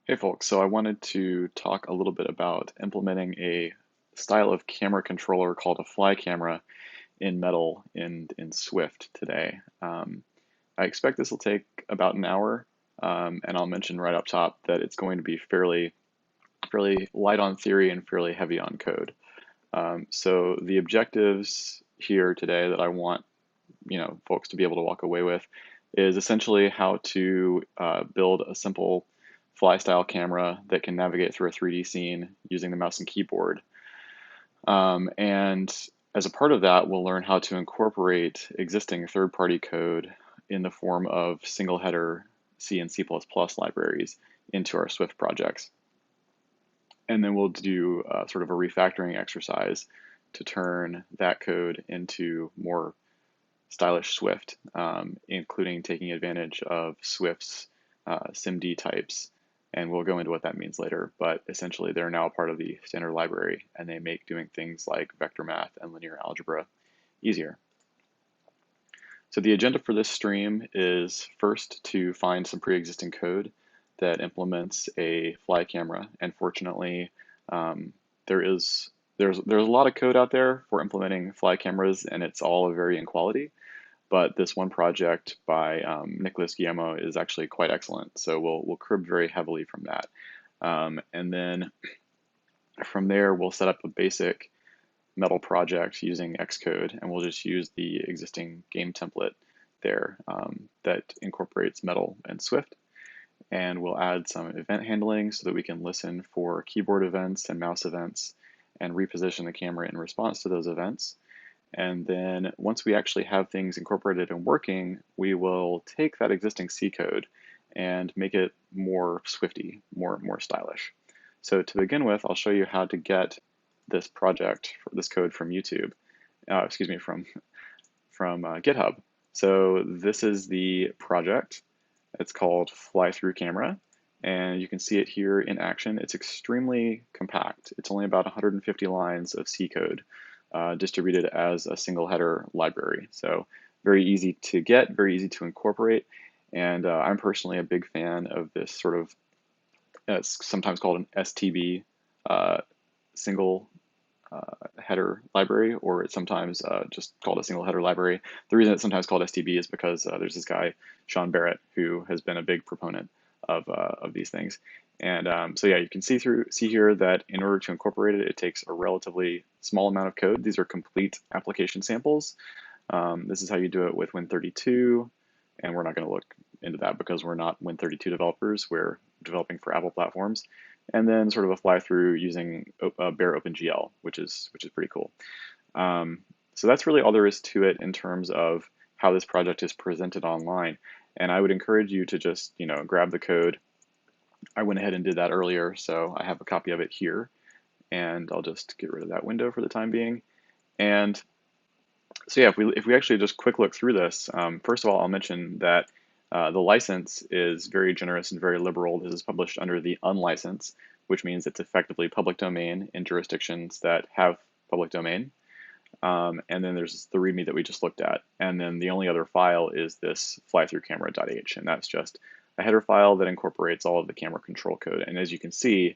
Hey folks, so I wanted to talk a little bit about implementing a style of camera controller called a fly camera in Metal in Swift today. I expect this will take about an hour, and I'll mention right up top that it's going to be fairly light on theory and fairly heavy on code. So the objectives here today that I want folks to be able to walk away with is essentially how to build a simple fly style camera that can navigate through a 3D scene using the mouse and keyboard. And as a part of that, we'll learn how to incorporate existing third-party code in the form of single header C and C++ libraries into our Swift projects. And then we'll do sort of a refactoring exercise to turn that code into more stylish Swift, including taking advantage of Swift's SIMD types. And we'll go into what that means later, but essentially they're now part of the standard library and they make doing things like vector math and linear algebra easier. So the agenda for this stream is first to find some pre-existing code that implements a fly camera, and fortunately there's a lot of code out there for implementing fly cameras, and it's all of varying quality. But this one project by Nicholas Guillermo is actually quite excellent, so we'll crib very heavily from that. And then from there, we'll set up a basic Metal project using Xcode, and we'll just use the existing game template there that incorporates Metal and Swift. And we'll add some event handling so that we can listen for keyboard events and mouse events and reposition the camera in response to those events. And then once we actually have things incorporated and working, we will take that existing C code and make it more Swifty, more stylish. So to begin with, I'll show you how to get this project, this code from YouTube, from GitHub. So this is the project. It's called Fly Through Camera, and you can see it here in action. It's extremely compact. It's only about 150 lines of C code. Distributed as a single header library. So very easy to get, very easy to incorporate. And I'm personally a big fan of this sort of, it's sometimes called an STB single header library, or it's sometimes just called a single header library. The reason it's sometimes called STB is because there's this guy, Sean Barrett, who has been a big proponent of these things. And so yeah, you can see here that in order to incorporate it, it takes a relatively small amount of code. These are complete application samples. This is how you do it with Win32, and we're not going to look into that because we're not Win32 developers. We're developing for Apple platforms. And then sort of a fly through using bare OpenGL, which is pretty cool. So that's really all there is to it in terms of how this project is presented online. And I would encourage you to just grab the code. I went ahead and did that earlier, so I have a copy of it here, and I'll just get rid of that window for the time being. And so yeah, if we actually just quick look through this, first of all, I'll mention that the license is very generous and very liberal. This is published under the unlicense, which means it's effectively public domain in jurisdictions that have public domain. And then there's the README that we just looked at. And then the only other file is this flythroughcamera.h, and that's just a header file that incorporates all of the camera control code. And as you can see,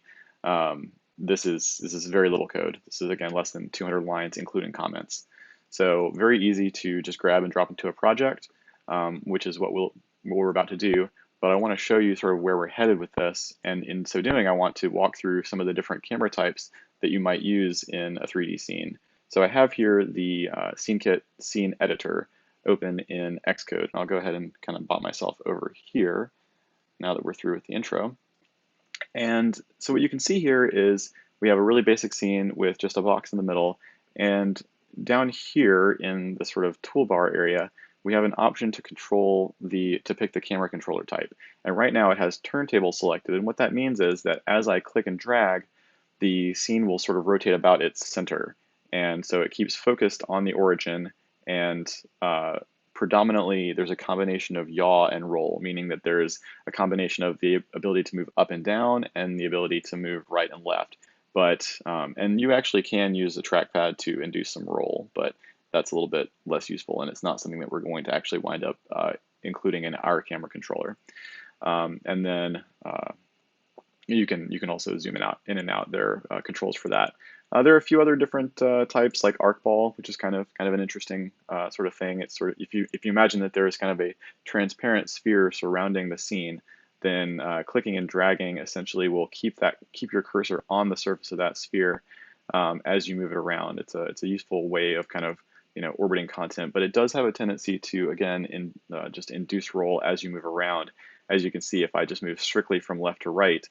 this is very little code. This is, again, less than 200 lines, including comments. So very easy to just grab and drop into a project, which is what we're about to do. But I want to show you sort of where we're headed with this. And in so doing, I want to walk through some of the different camera types that you might use in a 3D scene. So I have here the SceneKit scene editor open in Xcode. And I'll go ahead and kind of bot myself over here now that we're through with the intro. And so what you can see here is we have a really basic scene with just a box in the middle. And down here in the sort of toolbar area, we have an option to pick the camera controller type. And right now it has turntable selected. And what that means is that as I click and drag, the scene will sort of rotate about its center. And so it keeps focused on the origin, and predominantly there's a combination of yaw and roll, meaning that there's a combination of the ability to move up and down and the ability to move right and left. But and you actually can use the trackpad to induce some roll, but that's a little bit less useful, and it's not something that we're going to actually wind up including in our camera controller. And then you can also zoom in and out. There are controls for that. There are a few other different types like arc ball, which is kind of an interesting sort of thing. It's sort of if you imagine that there is kind of a transparent sphere surrounding the scene, then clicking and dragging essentially will keep your cursor on the surface of that sphere as you move it around. It's a useful way of kind of orbiting content, but it does have a tendency to again just induce roll as you move around. As you can see, if I just move strictly from left to right,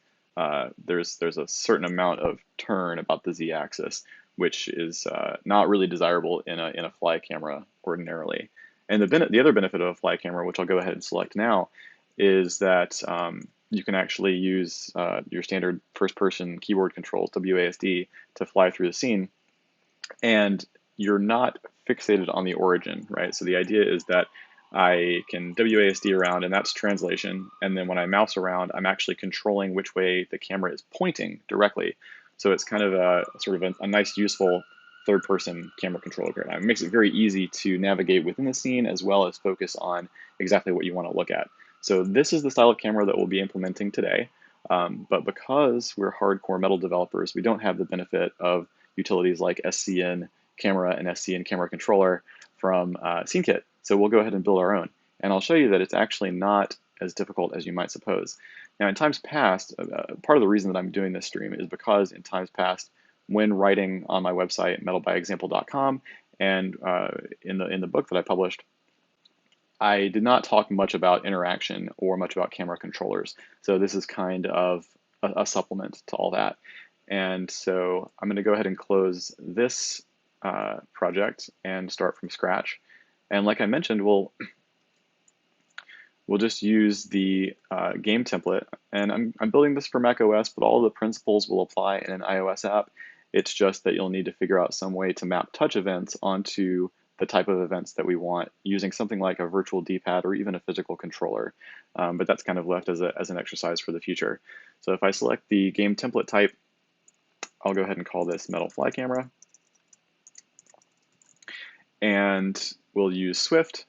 there's a certain amount of turn about the z-axis, which is not really desirable in a fly camera ordinarily. And the other benefit of a fly camera, which I'll go ahead and select now, is that you can actually use your standard first-person keyboard controls, WASD, to fly through the scene, and you're not fixated on the origin, right? So the idea is that I can WASD around, and that's translation. And then when I mouse around, I'm actually controlling which way the camera is pointing directly. So it's kind of a nice, useful third-person camera controller paradigm. It makes it very easy to navigate within the scene as well as focus on exactly what you want to look at. So this is the style of camera that we'll be implementing today. But because we're hardcore metal developers, we don't have the benefit of utilities like SCN camera and SCN camera controller from SceneKit. So we'll go ahead and build our own. And I'll show you that it's actually not as difficult as you might suppose. Now, in times past, part of the reason that I'm doing this stream is because in times past, when writing on my website, metalbyexample.com, and in the book that I published, I did not talk much about interaction or much about camera controllers. So this is kind of a supplement to all that. And so I'm going to go ahead and close this project and start from scratch. And like I mentioned, we'll just use the game template. And I'm building this for Mac OS, but all the principles will apply in an iOS app. It's just that you'll need to figure out some way to map touch events onto the type of events that we want using something like a virtual D-pad or even a physical controller. But that's kind of left as an exercise for the future. So if I select the game template type, I'll go ahead and call this Metal Fly Camera. And we'll use Swift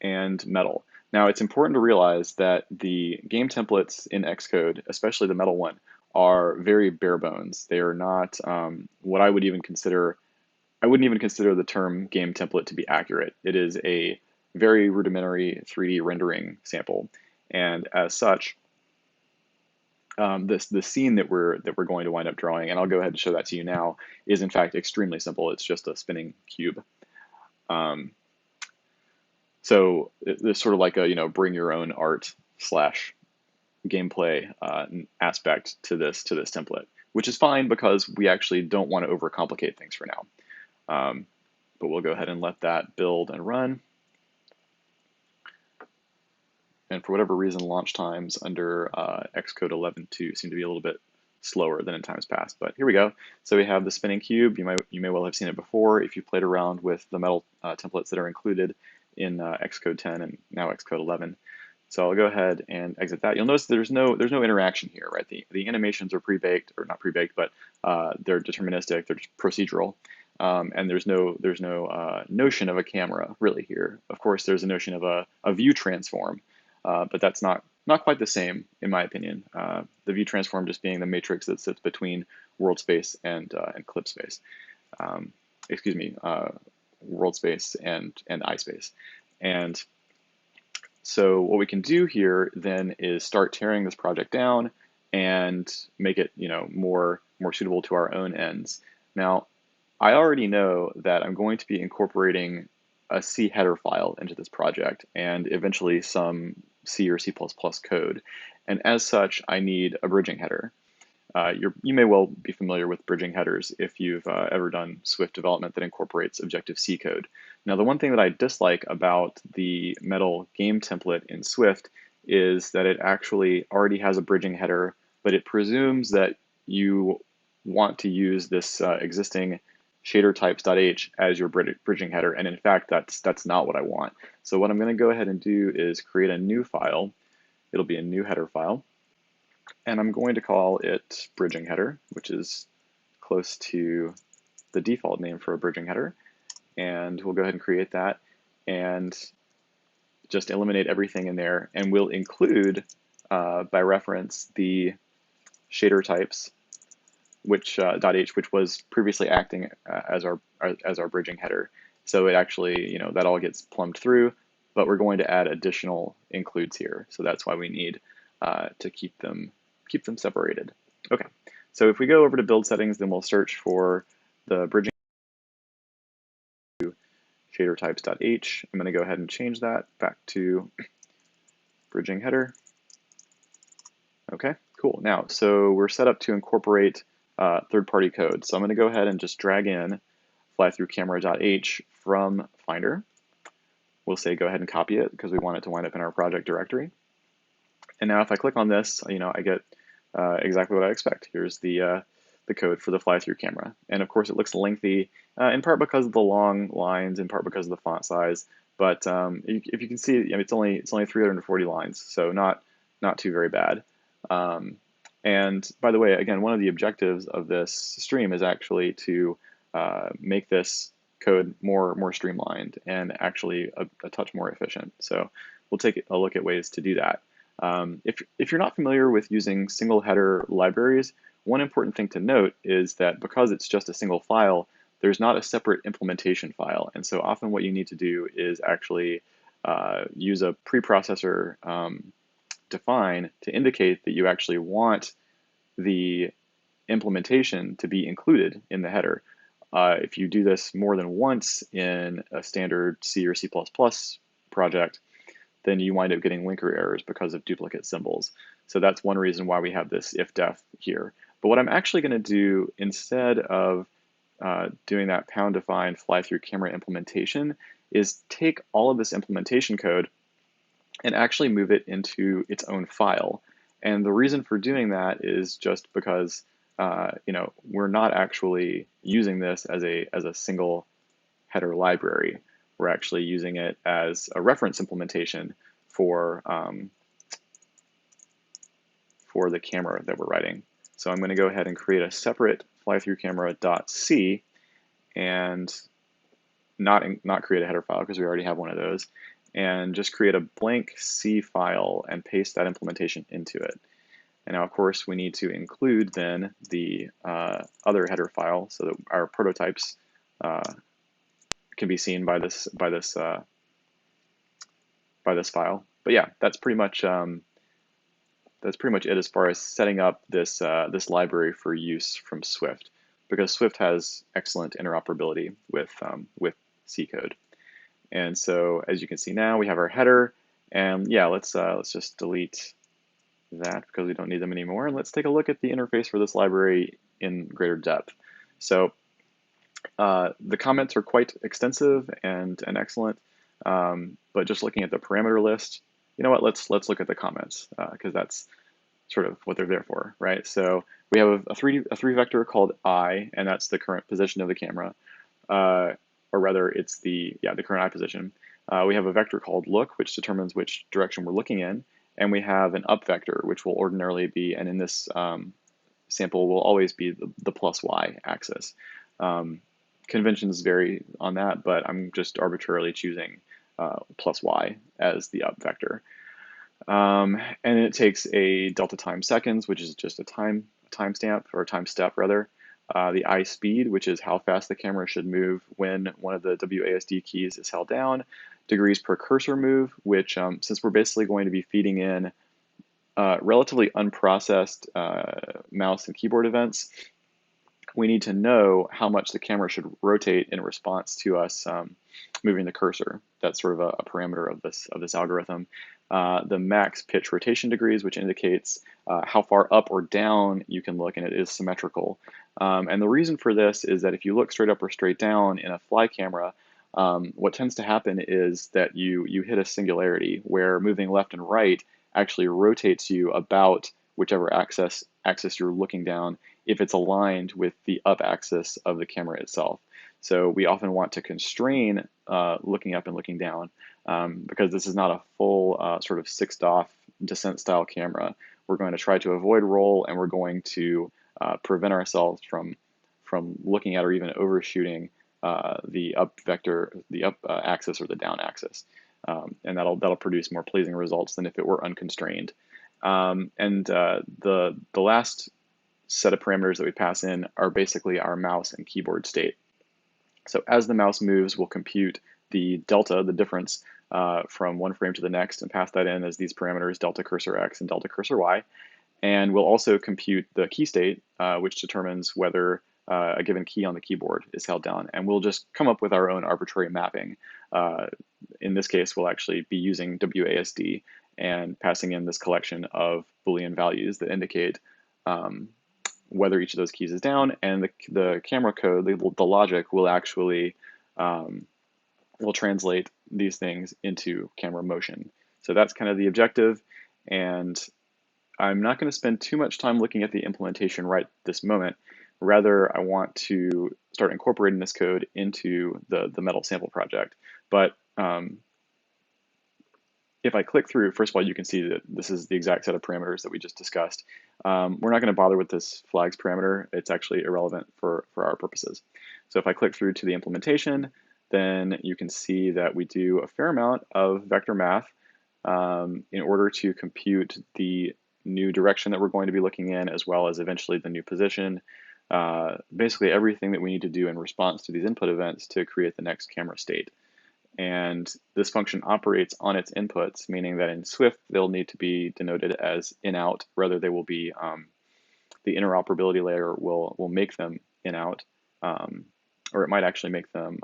and Metal. Now, it's important to realize that the game templates in Xcode, especially the Metal one, are very bare bones. They are not what I would even consider. I wouldn't even consider the term game template to be accurate. It is a very rudimentary 3D rendering sample, and as such, the scene that we're going to wind up drawing, and I'll go ahead and show that to you now, is in fact extremely simple. It's just a spinning cube. So there's sort of like a bring your own art slash gameplay aspect to this template, which is fine because we actually don't want to overcomplicate things for now. But we'll go ahead and let that build and run. And for whatever reason, launch times under Xcode 11.2 seem to be a little bit slower than in times past. But here we go. So we have the spinning cube. You may well have seen it before if you played around with the metal templates that are included in Xcode 10 and now Xcode 11. So I'll go ahead and exit that. You'll notice there's no interaction here, right? The animations are pre-baked, or not pre-baked, but they're deterministic. They're just procedural. And there's no notion of a camera really here. Of course, there's a notion of a view transform, but that's not quite the same in my opinion. The view transform just being the matrix that sits between world space and clip space. Excuse me, world space and eye space. And so what we can do here then is start tearing this project down and make it more suitable to our own ends. Now, I already know that I'm going to be incorporating a C header file into this project and eventually some C or C++ code. And as such, I need a bridging header. You may well be familiar with bridging headers if you've ever done Swift development that incorporates Objective-C code. Now, the one thing that I dislike about the Metal game template in Swift is that it actually already has a bridging header, but it presumes that you want to use this existing shader types.h as your bridging header, and in fact, that's not what I want. So what I'm going to go ahead and do is create a new file. It'll be a new header file. And I'm going to call it bridging header, which is close to the default name for a bridging header. And we'll go ahead and create that and just eliminate everything in there. And we'll include, by reference, the shader types, which .h, which was previously acting as our bridging header. So it actually, that all gets plumbed through, but we're going to add additional includes here. So that's why we need to keep them separated. Okay, so if we go over to build settings, then we'll search for the bridging shader types.h. I'm going to go ahead and change that back to bridging header. Okay, cool. Now, so we're set up to incorporate third-party code. So I'm going to go ahead and just drag in flythroughcamera.h from Finder. We'll say go ahead and copy it because we want it to wind up in our project directory. And now if I click on this, I get exactly what I expect. Here's the code for the fly-through camera. And of course it looks lengthy, in part because of the long lines, in part because of the font size. But if you can see, it's only 340 lines, so not too very bad. And by the way, again, one of the objectives of this stream is actually to make this code more streamlined and actually a touch more efficient. So we'll take a look at ways to do that. If you're not familiar with using single header libraries, one important thing to note is that because it's just a single file, there's not a separate implementation file. And so often what you need to do is actually use a preprocessor define to indicate that you actually want the implementation to be included in the header. If you do this more than once in a standard C or C++ project, then you wind up getting linker errors because of duplicate symbols. So that's one reason why we have this if-def here. But what I'm actually going to do instead of doing that pound define fly through camera implementation is take all of this implementation code and actually move it into its own file. And the reason for doing that is just because we're not actually using this as a single header library. We're actually using it as a reference implementation for the camera that we're writing. So I'm going to go ahead and create a separate flythroughcamera.c and not create a header file because we already have one of those, and just create a blank C file and paste that implementation into it. And now, of course, we need to include then the other header file so that our prototypes can be seen by this file. But yeah, that's pretty much it as far as setting up this this library for use from Swift, because Swift has excellent interoperability with C code. And so as you can see now, we have our header, and yeah, let's just delete that because we don't need them anymore. And let's take a look at the interface for this library in greater depth. So the comments are quite extensive and excellent, but just looking at the parameter list, you know what? Let's look at the comments because that's sort of what they're there for, right? So we have a three vector called I, and that's the current position of the camera, or rather, it's the current I position. We have a vector called look, which determines which direction we're looking in, and we have an up vector, which will ordinarily be, and in this sample will always be the plus Y axis. Conventions vary on that, but I'm just arbitrarily choosing plus Y as the up vector. And it takes a delta time seconds, which is just a timestamp or a time step rather. The I speed, which is how fast the camera should move when one of the WASD keys is held down. Degrees per cursor move, which since we're basically going to be feeding in relatively unprocessed mouse and keyboard events, we need to know how much the camera should rotate in response to us moving the cursor. That's sort of a parameter of this algorithm. The max pitch rotation degrees, which indicates how far up or down you can look, and it is symmetrical. And the reason for this is that if you look straight up or straight down in a fly camera, what tends to happen is that you hit a singularity where moving left and right actually rotates you about whichever axis you're looking down if it's aligned with the up axis of the camera itself. So we often want to constrain looking up and looking down because this is not a full sort of sixed off descent style camera. We're going to try to avoid roll, and we're going to prevent ourselves from looking at or even overshooting the up vector, the up axis or the down axis. And that'll produce more pleasing results than if it were unconstrained. And the last set of parameters that we pass in are basically our mouse and keyboard state. So as the mouse moves, we'll compute the delta, the difference from one frame to the next, and pass that in as these parameters, delta cursor x and delta cursor y. And we'll also compute the key state, which determines whether a given key on the keyboard is held down. And we'll just come up with our own arbitrary mapping. In this case, we'll actually be using WASD and passing in this collection of Boolean values that indicate whether each of those keys is down, and the camera code, the logic will actually will translate these things into camera motion. So that's kind of the objective, and I'm not going to spend too much time looking at the implementation right this moment. Rather, I want to start incorporating this code into the metal sample project. But if I click through, first of all, you can see that this is the exact set of parameters that we just discussed. We're not going to bother with this flags parameter. It's actually irrelevant for our purposes. So if I click through to the implementation, then you can see that we do a fair amount of vector math in order to compute the new direction that we're going to be looking in, as well as eventually the new position. Basically everything that we need to do in response to these input events to create the next camera state. And this function operates on its inputs, meaning that in Swift, they'll need to be denoted as in-out, rather they will be, the interoperability layer will make them in-out, or it might actually make them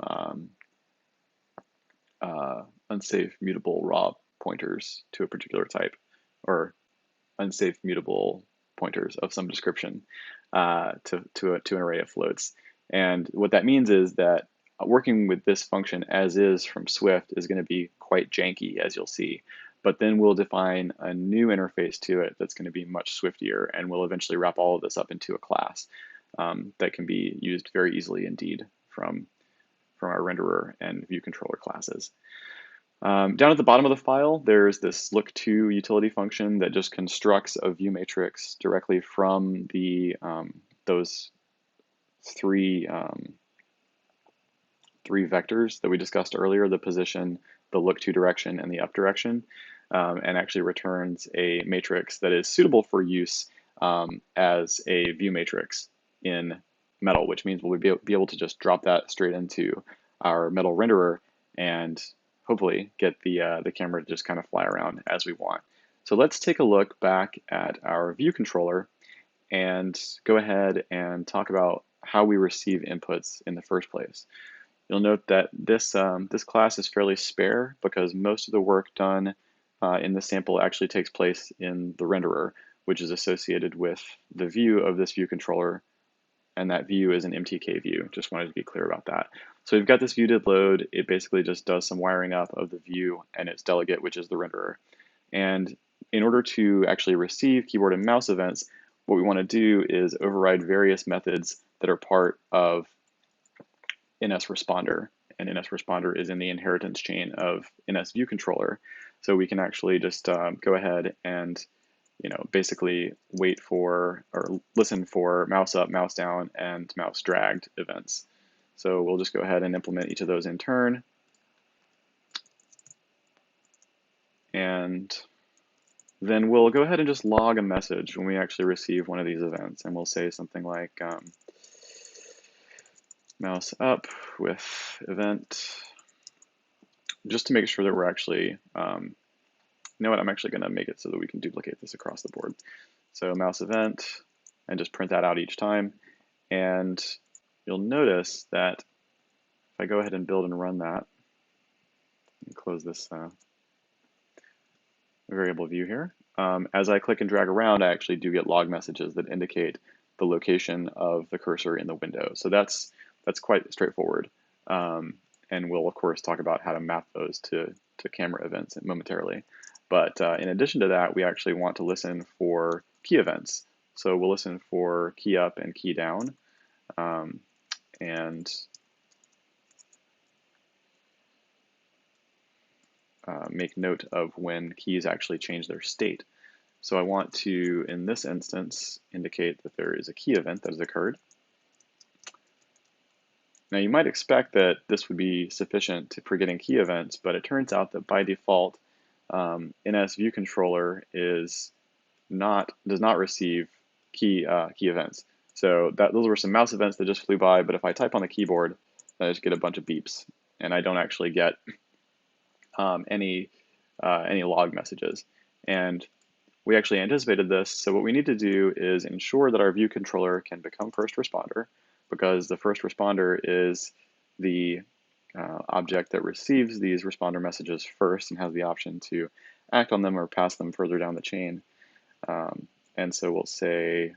unsafe mutable raw pointers to a particular type, or unsafe mutable pointers of some description to an array of floats. And what that means is that working with this function as is from Swift is going to be quite janky, as you'll see. But then we'll define a new interface to it that's going to be much swiftier, and we'll eventually wrap all of this up into a class that can be used very easily indeed from our renderer and view controller classes. Down at the bottom of the file, there's this look2 utility function that just constructs a view matrix directly from the those three vectors that we discussed earlier, the position, the look2 direction, and the up direction, and actually returns a matrix that is suitable for use as a view matrix in Metal, which means we'll be able to just drop that straight into our Metal renderer and hopefully get the camera to just kind of fly around as we want. So let's take a look back at our view controller and go ahead and talk about how we receive inputs in the first place. You'll note that this class is fairly spare because most of the work done in this sample actually takes place in the renderer, which is associated with the view of this view controller, and that view is an MTK view. Just wanted to be clear about that. So we've got this view did load. It basically just does some wiring up of the view and its delegate, which is the renderer. And in order to actually receive keyboard and mouse events, what we want to do is override various methods that are part of NSResponder, and NSResponder is in the inheritance chain of NSViewController. So we can actually just go ahead and basically wait for or listen for mouse up, mouse down, and mouse dragged events. So we'll just go ahead and implement each of those in turn. And then we'll go ahead and just log a message when we actually receive one of these events. And we'll say something like mouse up with event, just to make sure that we're actually, you know what, I'm actually going to make it so that we can duplicate this across the board. So mouse event, and just print that out each time. And you'll notice that if I go ahead and build and run that, and close this variable view here, as I click and drag around, I actually do get log messages that indicate the location of the cursor in the window. So that's quite straightforward. And we'll, of course, talk about how to map those to camera events momentarily. But in addition to that, we actually want to listen for key events. So we'll listen for key up and key down, and make note of when keys actually change their state. So I want to, in this instance, indicate that there is a key event that has occurred. Now you might expect that this would be sufficient for getting key events, but it turns out that by default, NSViewController does not receive key events. So those were some mouse events that just flew by, but if I type on the keyboard, I just get a bunch of beeps, and I don't actually get any log messages. And we actually anticipated this, so what we need to do is ensure that our view controller can become first responder, because the first responder is the object that receives these responder messages first and has the option to act on them or pass them further down the chain. And so we'll say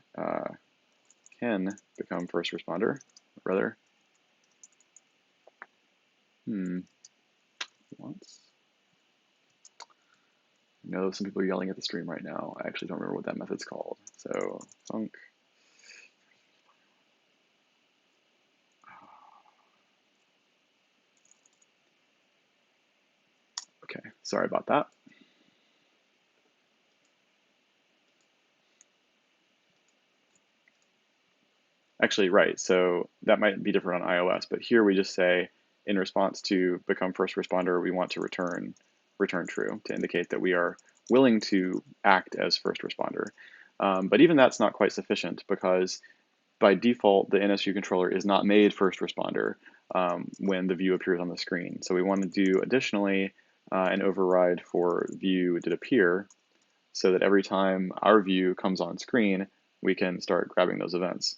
can become first responder, rather. Once. I know some people are yelling at the stream right now. I actually don't remember what that method's called. So func. Okay, sorry about that. Actually, right, so that might be different on iOS, but here we just say, in response to become first responder, we want to return true to indicate that we are willing to act as first responder. But even that's not quite sufficient, because by default, the NSView controller is not made first responder when the view appears on the screen. So we want to do additionally an override for view did appear, so that every time our view comes on screen, we can start grabbing those events.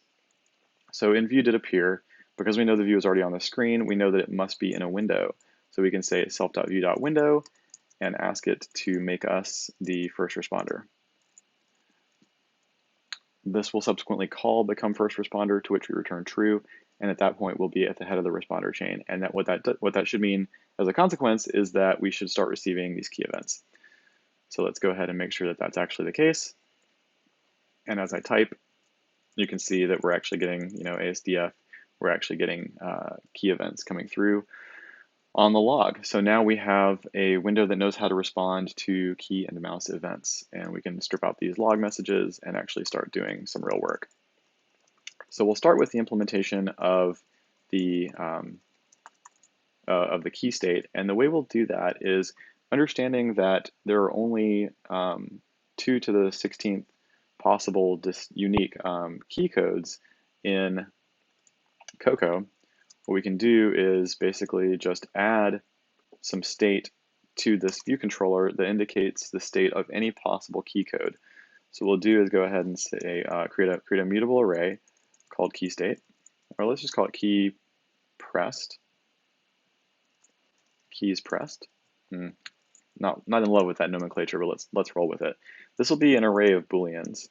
So in view did appear, because we know the view is already on the screen, we know that it must be in a window. So we can say self.view.window and ask it to make us the first responder. This will subsequently call become first responder, to which we return true, and at that point we'll be at the head of the responder chain. And what that should mean as a consequence is that we should start receiving these key events. So let's go ahead and make sure that that's actually the case. And as I type, you can see that we're actually getting, ASDF, we're actually getting key events coming through on the log. So now we have a window that knows how to respond to key and mouse events, and we can strip out these log messages and actually start doing some real work. So we'll start with the implementation of the key state, and the way we'll do that is understanding that there are only 2 to the 16th possible unique key codes in Cocoa. What we can do is basically just add some state to this view controller that indicates the state of any possible key code. So what we'll do is go ahead and say create a mutable array called key state, or let's just call it key pressed. Keys pressed. Not in love with that nomenclature, but let's roll with it. This will be an array of booleans,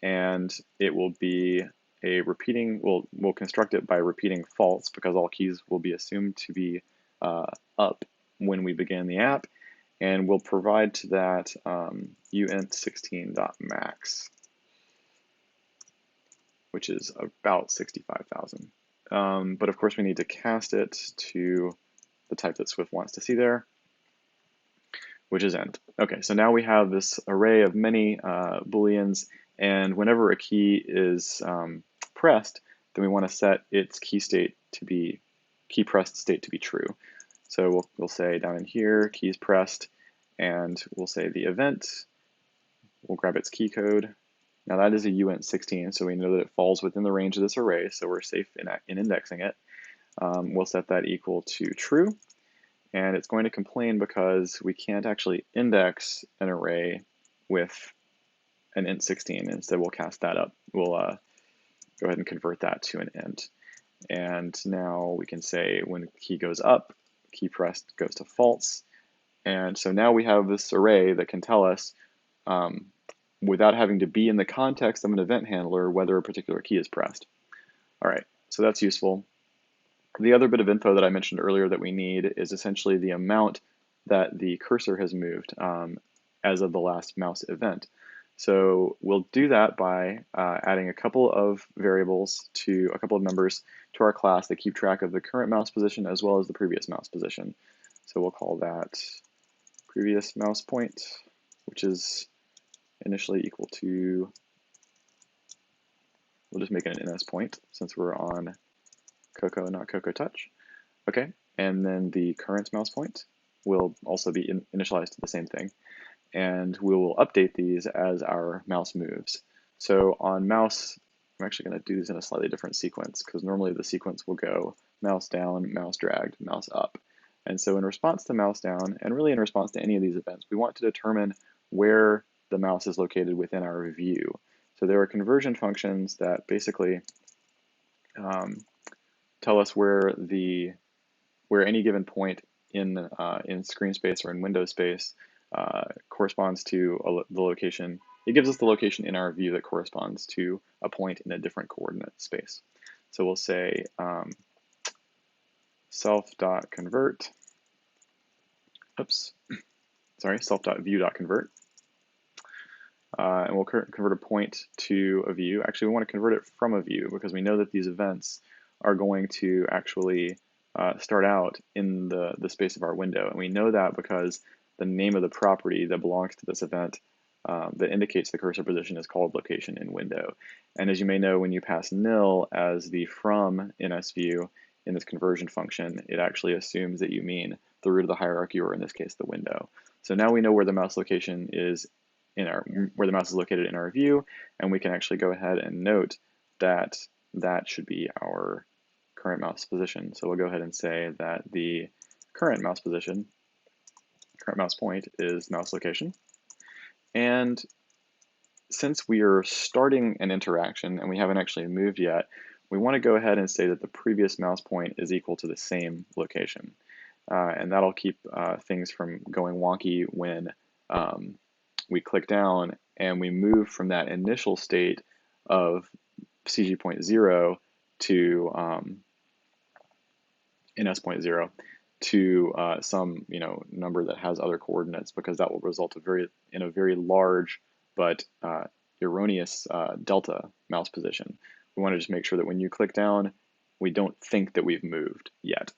and it will be a repeating. We'll construct it by repeating false, because all keys will be assumed to be up when we begin the app, and we'll provide to that uint16.max, which is about 65,000. But of course, we need to cast it to the type that Swift wants to see there, which is end. Okay, so now we have this array of many booleans, and whenever a key is pressed, then we want to set its key pressed state to be true. So we'll say down in here, keys pressed, and we'll say the event, we'll grab its key code. Now that is a uint16, so we know that it falls within the range of this array, so we're safe in indexing it. We'll set that equal to true, and it's going to complain because we can't actually index an array with an int16. Instead, we'll cast that up. We'll go ahead and convert that to an int. And now we can say when key goes up, key pressed goes to false. And so now we have this array that can tell us, without having to be in the context of an event handler, whether a particular key is pressed. All right, so that's useful. The other bit of info that I mentioned earlier that we need is essentially the amount that the cursor has moved as of the last mouse event. So we'll do that by adding a couple of variables to a couple of members to our class that keep track of the current mouse position as well as the previous mouse position. So we'll call that previous mouse point, which is initially equal to, we'll just make it an NS point since we're on Cocoa, not Cocoa Touch. Okay, and then the current mouse point will also be initialized to the same thing. And we will update these as our mouse moves. So on mouse, I'm actually going to do these in a slightly different sequence because normally the sequence will go mouse down, mouse dragged, mouse up. And so in response to mouse down, and really in response to any of these events, we want to determine where the mouse is located within our view. So there are conversion functions that basically tell us where any given point in screen space or in window space corresponds to the location. It gives us the location in our view that corresponds to a point in a different coordinate space. So we'll say self.convert, self.view.convert. And we'll convert a point to a view. Actually, we want to convert it from a view because we know that these events are going to actually start out in the space of our window. And we know that because the name of the property that belongs to this event that indicates the cursor position is called location in window. And as you may know, when you pass nil as the from in sview in this conversion function, it actually assumes that you mean the root of the hierarchy, or in this case, the window. So now we know where the mouse location is where the mouse is located in our view, and we can actually go ahead and note that that should be our current mouse position. So we'll go ahead and say that the current mouse position, current mouse point, is mouse location. And since we are starting an interaction and we haven't actually moved yet, we want to go ahead and say that the previous mouse point is equal to the same location. And that'll keep things from going wonky when we click down and we move from that initial state of CG point 0 to in S.0 to some number that has other coordinates, because that will result in a very large but erroneous delta mouse position. We want to just make sure that when you click down, we don't think that we've moved yet.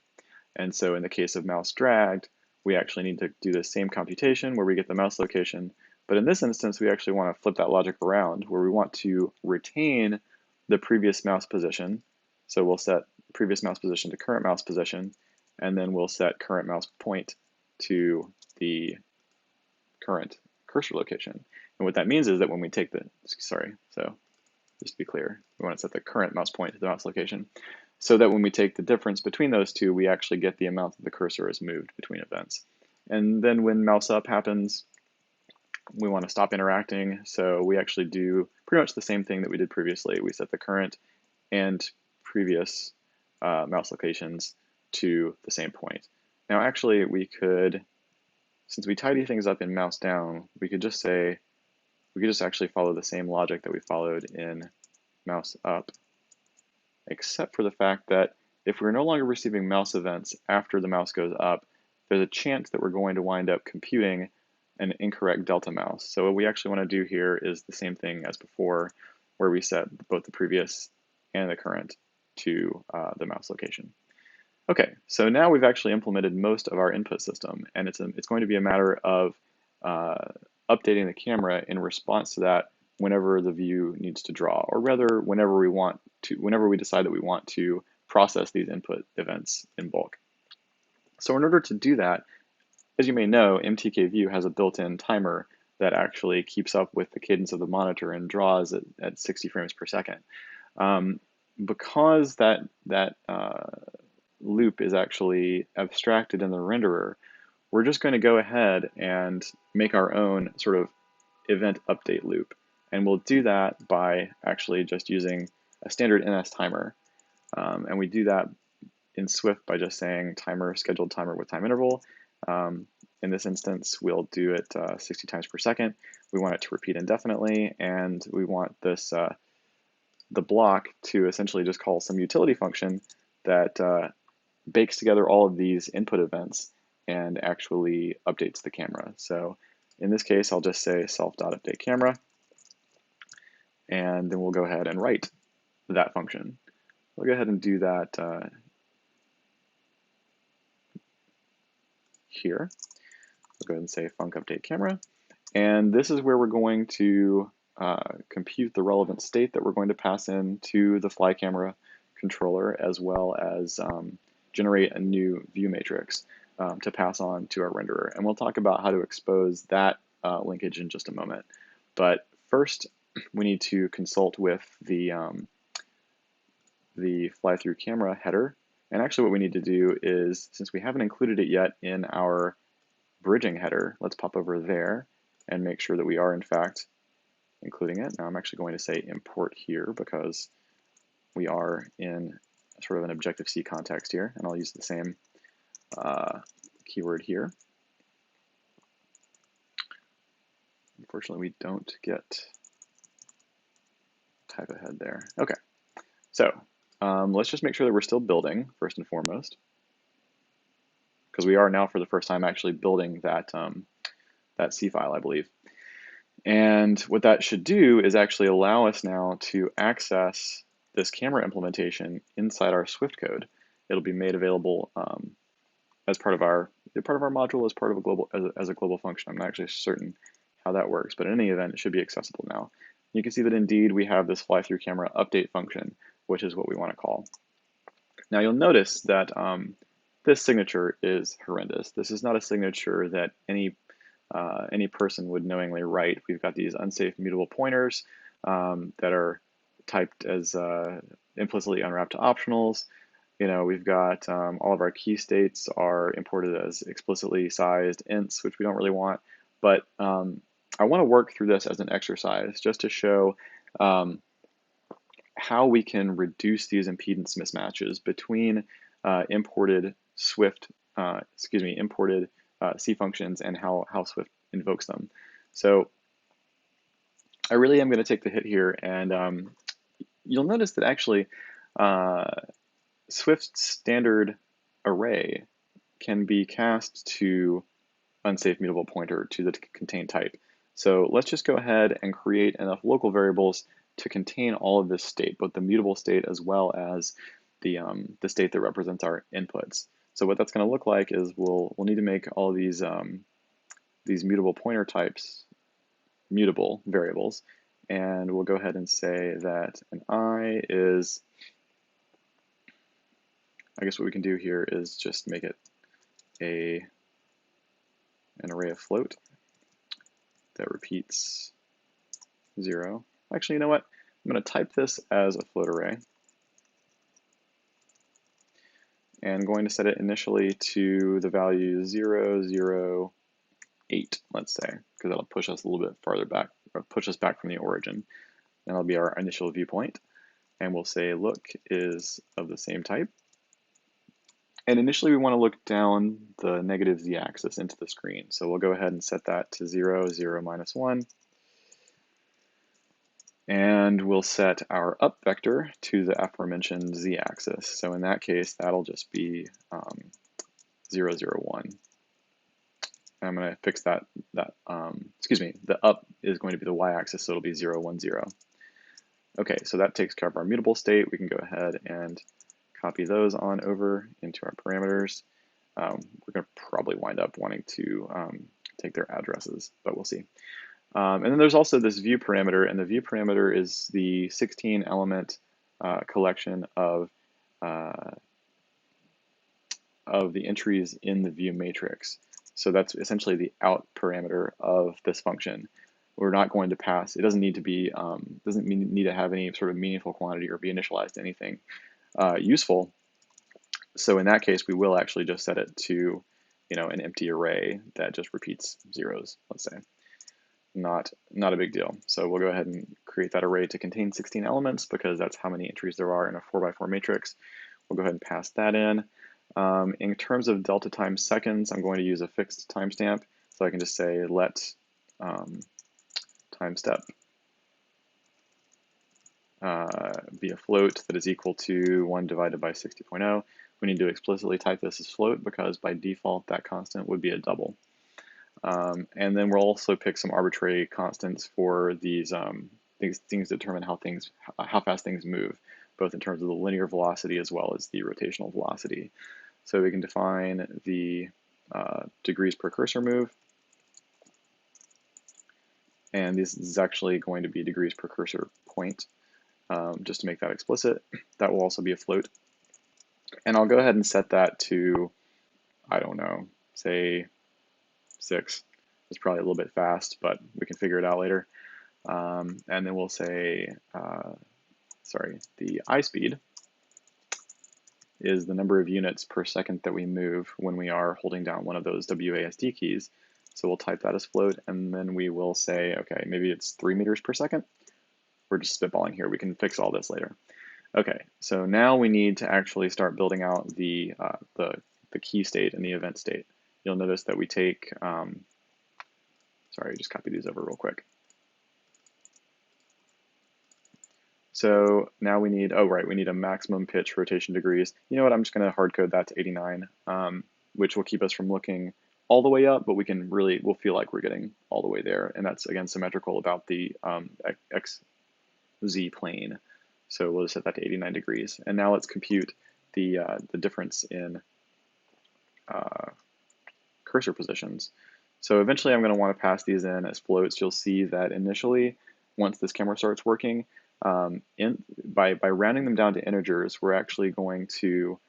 And so in the case of mouse dragged, we actually need to do the same computation where we get the mouse location. But in this instance, we actually want to flip that logic around where we want to retain the previous mouse position. So we'll set previous mouse position to current mouse position, and then we'll set current mouse point to the current cursor location. And what that means is that when we take the, so just to be clear, we want to set the current mouse point to the mouse location, so that when we take the difference between those two, we actually get the amount that the cursor is moved between events. And then when mouse up happens, we want to stop interacting, so we actually do pretty much the same thing that we did previously. We set the current and previous mouse locations to the same point. Now actually we could, since we tidy things up in mouse down, we could just actually follow the same logic that we followed in mouse up, except for the fact that if we're no longer receiving mouse events after the mouse goes up, there's a chance that we're going to wind up computing an incorrect delta mouse. So what we actually want to do here is the same thing as before, where we set both the previous and the current to the mouse location. Okay, so now we've actually implemented most of our input system, and it's going to be a matter of updating the camera in response to that whenever the view needs to draw, or rather whenever we decide that we want to process these input events in bulk. So in order to do that, as you may know, MTK-View has a built-in timer that actually keeps up with the cadence of the monitor and draws at 60 frames per second. Because that loop is actually abstracted in the renderer, we're just going to go ahead and make our own sort of event update loop. And we'll do that by actually just using a standard NS timer. And we do that in Swift by just saying timer, scheduled timer with time interval. In this instance, we'll do it 60 times per second. We want it to repeat indefinitely, and we want this the block to essentially just call some utility function that bakes together all of these input events and actually updates the camera. So in this case, I'll just say self.update camera, and then we'll go ahead and write that function. We'll go ahead and do that here. We'll go ahead and say func update camera, and this is where we're going to compute the relevant state that we're going to pass in to the fly camera controller, as well as generate a new view matrix to pass on to our renderer. And we'll talk about how to expose that linkage in just a moment. But first, we need to consult with the fly-through camera header. And actually what we need to do is, since we haven't included it yet in our bridging header, let's pop over there and make sure that we are in fact including it. Now I'm actually going to say import here because we are in sort of an Objective-C context here, and I'll use the same keyword here. Unfortunately, we don't get type ahead there. Okay, so let's just make sure that we're still building first and foremost, because we are now for the first time actually building that, that C file, I believe. And what that should do is actually allow us now to access this camera implementation inside our Swift code. It'll be made available as part of our module, as part of a global as a global function. I'm not actually certain how that works, but in any event, it should be accessible now. You can see that indeed we have this fly through camera update function, which is what we want to call. Now you'll notice that this signature is horrendous. This is not a signature that any person would knowingly write. We've got these unsafe mutable pointers that are typed as implicitly unwrapped optionals. You know, we've got all of our key states are imported as explicitly sized ints, which we don't really want. But I want to work through this as an exercise just to show how we can reduce these impedance mismatches between imported imported C functions and how Swift invokes them. So I really am going to take the hit here, and you'll notice that actually Swift's standard array can be cast to unsafe mutable pointer to the contain type. So let's just go ahead and create enough local variables to contain all of this state, both the mutable state as well as the state that represents our inputs. So what that's going to look like is we'll need to make all of these mutable pointer types mutable variables, and we'll go ahead and say that an I is, I guess what we can do here is just make it an array of float that repeats 0. Actually, you know what? I'm going to type this as a float array, and going to set it initially to the value 0, 0, 8, let's say, because that'll push us a little bit farther back, or push us back from the origin. And that'll be our initial viewpoint. And we'll say look is of the same type. And initially we want to look down the negative z-axis into the screen. So we'll go ahead and set that to 0, 0, minus 1. And we'll set our up vector to the aforementioned z-axis. So in that case, that'll just be 0, 0, 1. And I'm going to fix that, excuse me, the up is going to be the y-axis, so it'll be 0, 1, 0. Okay, so that takes care of our mutable state. We can go ahead and copy those on over into our parameters. We're going to probably wind up wanting to take their addresses, but we'll see. And then there's also this view parameter, and the view parameter is the 16 element collection of the entries in the view matrix. So that's essentially the out parameter of this function. We're not going to pass, it doesn't need to be, need to have any sort of meaningful quantity or be initialized to anything useful. So in that case, we will actually just set it to, you know, an empty array that just repeats zeros, let's say. Not a big deal. So we'll go ahead and create that array to contain 16 elements because that's how many entries there are in a 4x4 matrix. We'll go ahead and pass that in. In terms of delta times seconds, I'm going to use a fixed timestamp. So I can just say let time step be a float that is equal to 1 divided by 60.0. We need to explicitly type this as float because by default that constant would be a double. And then we'll also pick some arbitrary constants for these things to determine how fast things move, both in terms of the linear velocity as well as the rotational velocity. So we can define the degrees per cursor move, and this is actually going to be degrees per cursor point, just to make that explicit. That will also be a float. And I'll go ahead and set that to, I don't know, say 6. It's probably a little bit fast, but we can figure it out later. And then we'll say, sorry, the eye speed is the number of units per second that we move when we are holding down one of those WASD keys. So we'll type that as float, and then we will say, okay, maybe it's 3 meters per second. We're just spitballing here. We can fix all this later. Okay, so now we need to actually start building out the key state and the event state. You'll notice that we take, sorry, just copy these over real quick. So now we need, oh right, we need a maximum pitch rotation degrees. You know what, I'm just gonna hard code that to 89, which will keep us from looking all the way up, but we'll feel like we're getting all the way there. And that's again symmetrical about the XZ plane. So we'll just set that to 89 degrees. And now let's compute the difference in cursor positions. So eventually I'm going to want to pass these in as floats. You'll see that initially, once this camera starts working, by rounding them down to integers, we're actually going to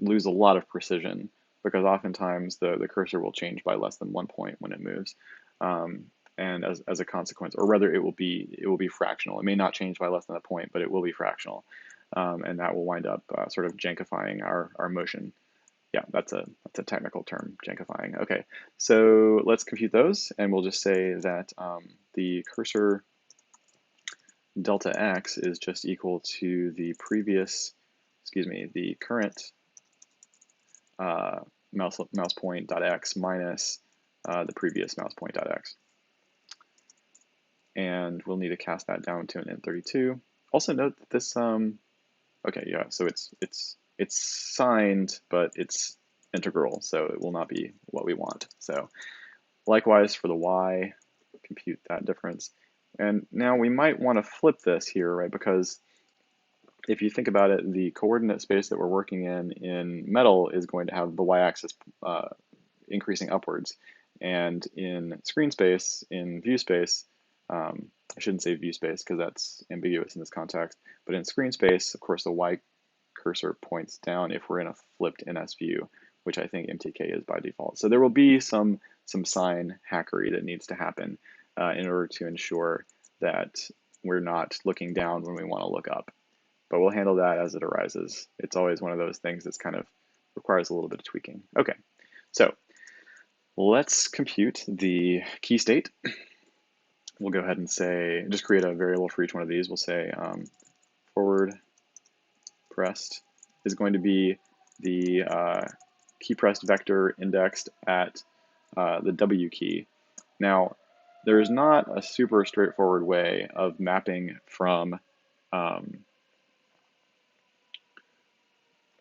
lose a lot of precision, because oftentimes the cursor will change by less than 1 point when it moves. And as a consequence, or rather it will be fractional. It may not change by less than a point, but it will be fractional. And that will wind up sort of jankifying our motion. Yeah, that's a technical term, jankifying. Okay, so let's compute those, and we'll just say that the cursor delta x is just equal to the previous, the current mouse point dot x minus the previous mouse point dot x. And we'll need to cast that down to an int32. Also note that this, okay, yeah, so it's signed, but it's integral, so it will not be what we want. So likewise for the y, compute that difference. And now we might want to flip this here, right? Because if you think about it, the coordinate space that we're working in metal is going to have the y-axis increasing upwards. And in screen space, in view space, I shouldn't say view space because that's ambiguous in this context, but in screen space, of course, the y cursor points down if we're in a flipped NS view, which I think MTK is by default. So there will be some sign hackery that needs to happen in order to ensure that we're not looking down when we want to look up. But we'll handle that as it arises. It's always one of those things that's kind of requires a little bit of tweaking. Okay, so let's compute the key state. We'll go ahead and say, just create a variable for each one of these. We'll say forward pressed is going to be the key pressed vector indexed at the W key. Now, there's not a super straightforward way of mapping from,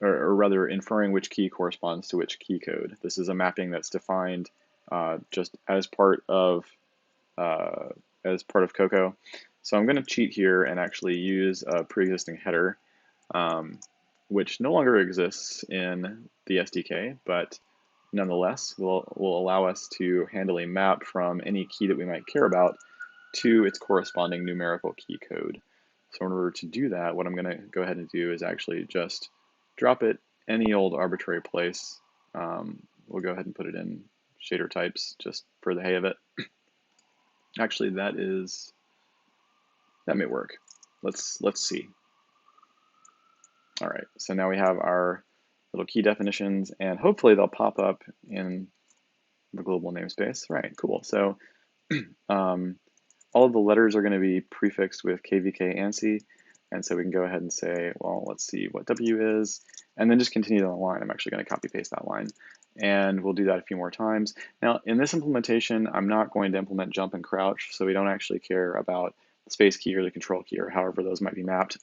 or rather inferring which key corresponds to which key code. This is a mapping that's defined just as part of Cocoa. So I'm going to cheat here and actually use a pre-existing header, which no longer exists in the SDK, but nonetheless will allow us to handle a map from any key that we might care about to its corresponding numerical key code. So in order to do that, what I'm going to go ahead and do is actually just drop it any old arbitrary place. We'll go ahead and put it in shader types just for the hay of it. Actually, that may work. Let's see. All right, so now we have our little key definitions, and hopefully they'll pop up in the global namespace. Right, cool. So all of the letters are going to be prefixed with KVK ANSI, and so we can go ahead and say, well, let's see what W is, and then just continue down the line. I'm actually going to copy paste that line, and we'll do that a few more times. Now, in this implementation, I'm not going to implement jump and crouch, so we don't actually care about the space key or the control key or however those might be mapped.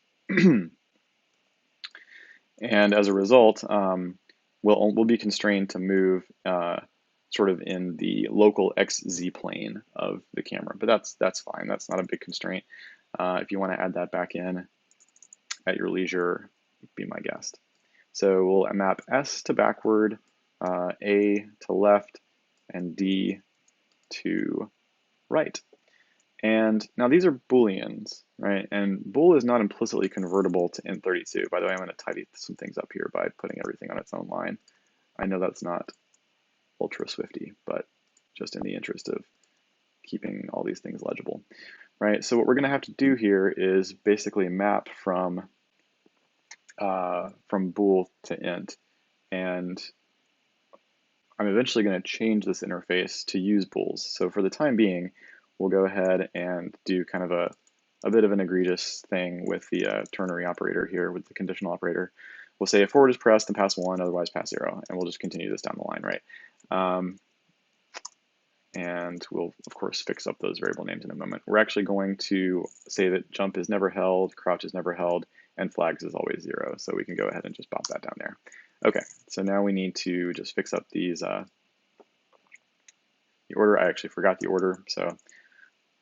And as a result, we'll be constrained to move sort of in the local XZ plane of the camera, but that's fine. That's not a big constraint. If you want to add that back in at your leisure, be my guest. So we'll map S to backward, A to left, and D to right. And now these are Booleans, right? And bool is not implicitly convertible to int32. By the way, I'm going to tidy some things up here by putting everything on its own line. I know that's not ultra Swifty, but just in the interest of keeping all these things legible. right? So what we're going to have to do here is basically map from bool to int, and I'm eventually going to change this interface to use bools. So for the time being, we'll go ahead and do kind of a bit of an egregious thing with the ternary operator here, with the conditional operator. We'll say if forward is pressed, then pass 1, otherwise pass 0, and we'll just continue this down the line, right? And we'll, of course, fix up those variable names in a moment. We're actually going to say that jump is never held, crouch is never held, and flags is always 0. So we can go ahead and just pop that down there. Okay, so now we need to just fix up these, the order. I actually forgot the order, so I'm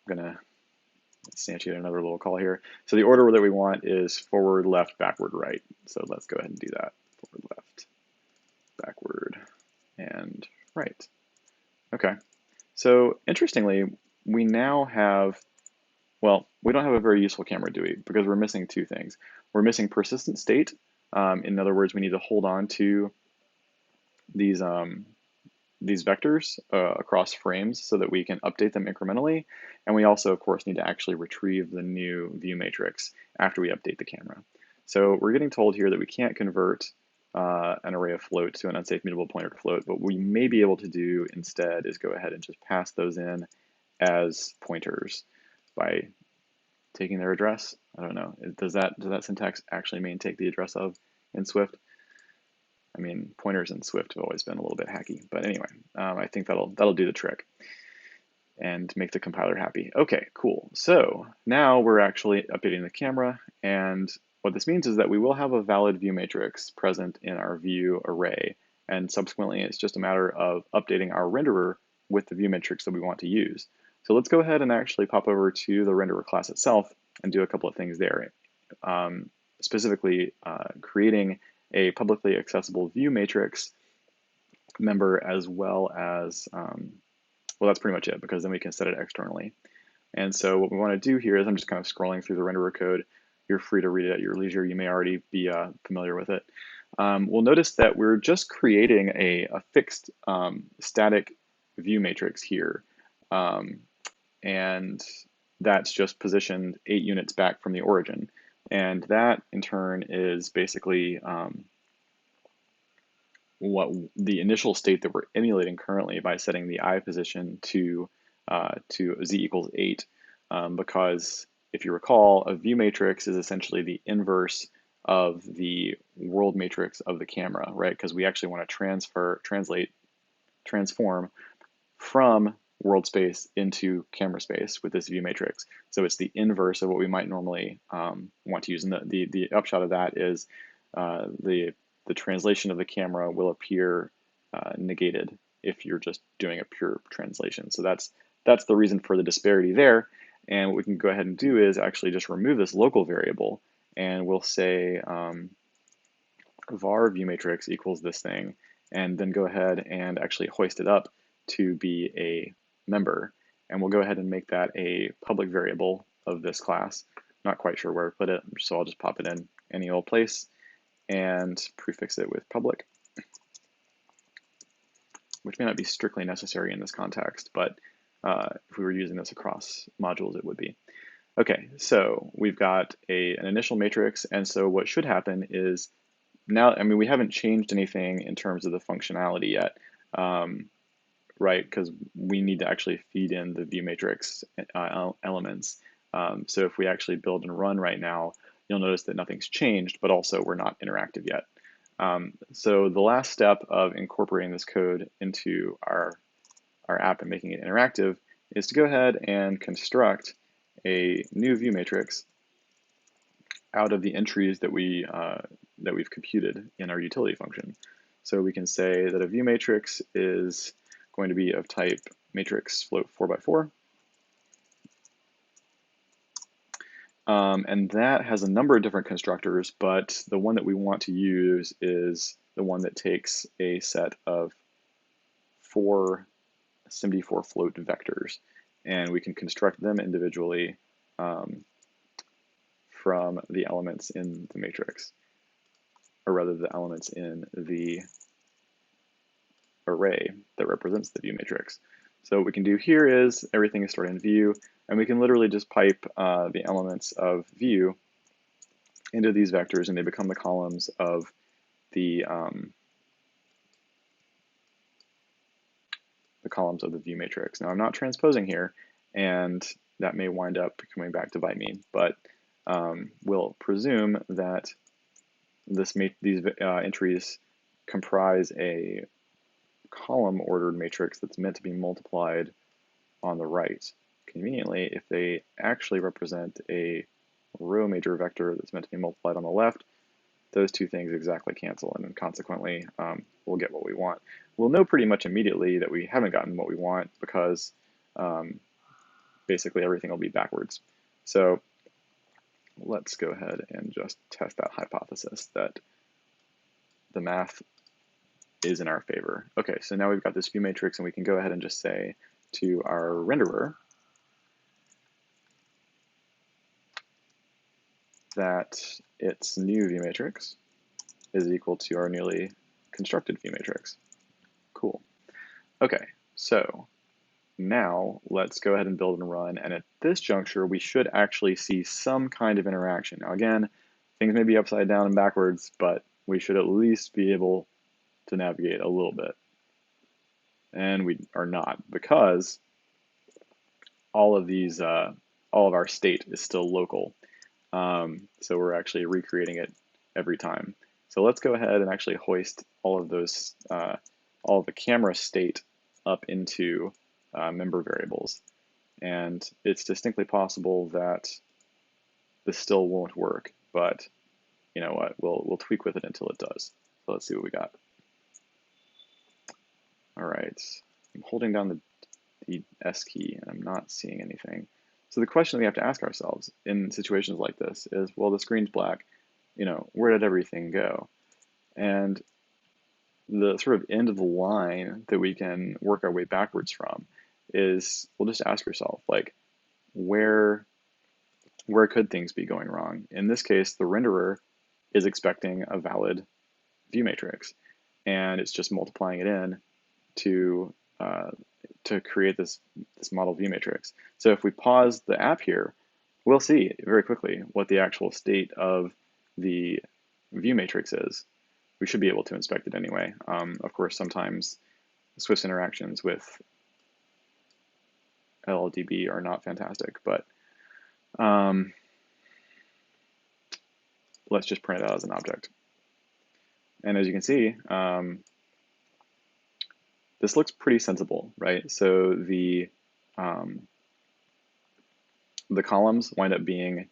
gonna instantiate another little call here. So the order that we want is forward, left, backward, right. So let's go ahead and do that. Forward, left, backward, and right. Okay. So interestingly, we now have, well, we don't have a very useful camera, do we? Because we're missing two things. We're missing persistent state. In other words, we need to hold on to these vectors across frames so that we can update them incrementally. And we also, of course, need to actually retrieve the new view matrix after we update the camera. So we're getting told here that we can't convert an array of float to an unsafe mutable pointer to float. But what we may be able to do instead is go ahead and just pass those in as pointers by taking their address. I don't know. Does that syntax actually mean take the address of in Swift? I mean, pointers in Swift have always been a little bit hacky, but anyway, I think that'll do the trick and make the compiler happy. Okay, cool. So now we're actually updating the camera, and what this means is that we will have a valid view matrix present in our view array, and subsequently it's just a matter of updating our renderer with the view matrix that we want to use. So let's go ahead and actually pop over to the renderer class itself and do a couple of things there. Specifically, creating a publicly accessible view matrix member, as well as, well, that's pretty much it, because then we can set it externally. And so what we want to do here is, I'm just kind of scrolling through the renderer code. You're free to read it at your leisure. You may already be familiar with it. We'll notice that we're just creating a fixed static view matrix here. And that's just positioned 8 units back from the origin. And that, in turn, is basically what the initial state that we're emulating currently by setting the I position to z equals 8. Because if you recall, a view matrix is essentially the inverse of the world matrix of the camera, right? Because we actually want to transform from world space into camera space with this view matrix. So it's the inverse of what we might normally want to use. And the upshot of that is the translation of the camera will appear negated if you're just doing a pure translation. So that's the reason for the disparity there. And what we can go ahead and do is actually just remove this local variable, and we'll say var view matrix equals this thing, and then go ahead and actually hoist it up to be a member. And we'll go ahead and make that a public variable of this class. Not quite sure where to put it, so I'll just pop it in any old place and prefix it with public, which may not be strictly necessary in this context, but if we were using this across modules, it would be. Okay, so we've got an initial matrix, and so what should happen is now, I mean, we haven't changed anything in terms of the functionality yet, right? Because we need to actually feed in the view matrix elements. So if we actually build and run right now, you'll notice that nothing's changed, but also we're not interactive yet. So the last step of incorporating this code into our app and making it interactive is to go ahead and construct a new view matrix out of the entries that we've computed in our utility function. So we can say that a view matrix is going to be of type matrix float 4x4. And that has a number of different constructors, but the one that we want to use is the one that takes a set of 4 SIMD4 float vectors, and we can construct them individually from the elements in the matrix, or rather the elements in the array that represents the view matrix. So what we can do here is everything is stored in view, and we can literally just pipe the elements of view into these vectors, and they become the columns of the columns of the view matrix. Now I'm not transposing here, and that may wind up coming back to bite me, but we'll presume that these entries comprise a column ordered matrix that's meant to be multiplied on the right. Conveniently, if they actually represent a row major vector that's meant to be multiplied on the left, those two things exactly cancel, and consequently we'll get what we want. We'll know pretty much immediately that we haven't gotten what we want because basically everything will be backwards. So let's go ahead and just test that hypothesis that the math is in our favor. Okay, so now we've got this view matrix, and we can go ahead and just say to our renderer that its new view matrix is equal to our newly constructed view matrix. Cool. Okay, so now let's go ahead and build and run, and at this juncture we should actually see some kind of interaction. Now again, things may be upside down and backwards, but we should at least be able to navigate a little bit. And we are not, because all of our state is still local. So we're actually recreating it every time. So let's go ahead and actually hoist all of those, all of the camera state up into member variables. And it's distinctly possible that this still won't work, but you know what, we'll tweak with it until it does. So let's see what we got. All right, I'm holding down the S key and I'm not seeing anything. So the question we have to ask ourselves in situations like this is, well, the screen's black, you know, where did everything go? And the sort of end of the line that we can work our way backwards from is, we'll just ask yourself, like, where could things be going wrong? In this case, the renderer is expecting a valid view matrix, and it's just multiplying it in to create this model view matrix. So if we pause the app here, we'll see very quickly what the actual state of the view matrix is. We should be able to inspect it anyway. Of course, sometimes Swift's interactions with LLDB are not fantastic, but let's just print it out as an object. And as you can see, this looks pretty sensible, right? So the columns wind up being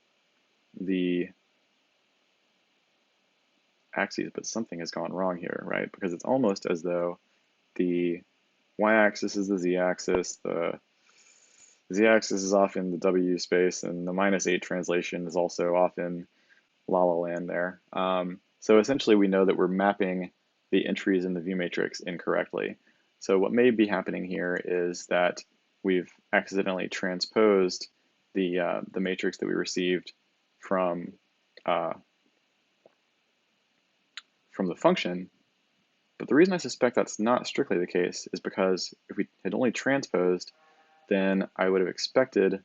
the axes, but something has gone wrong here, right? Because it's almost as though the y-axis is the z-axis, the z-axis is off in the W space, and the -8 translation is also off in La La Land there. So essentially we know that we're mapping the entries in the view matrix incorrectly. So what may be happening here is that we've accidentally transposed the matrix that we received from the function. But the reason I suspect that's not strictly the case is because if we had only transposed, then I would have expected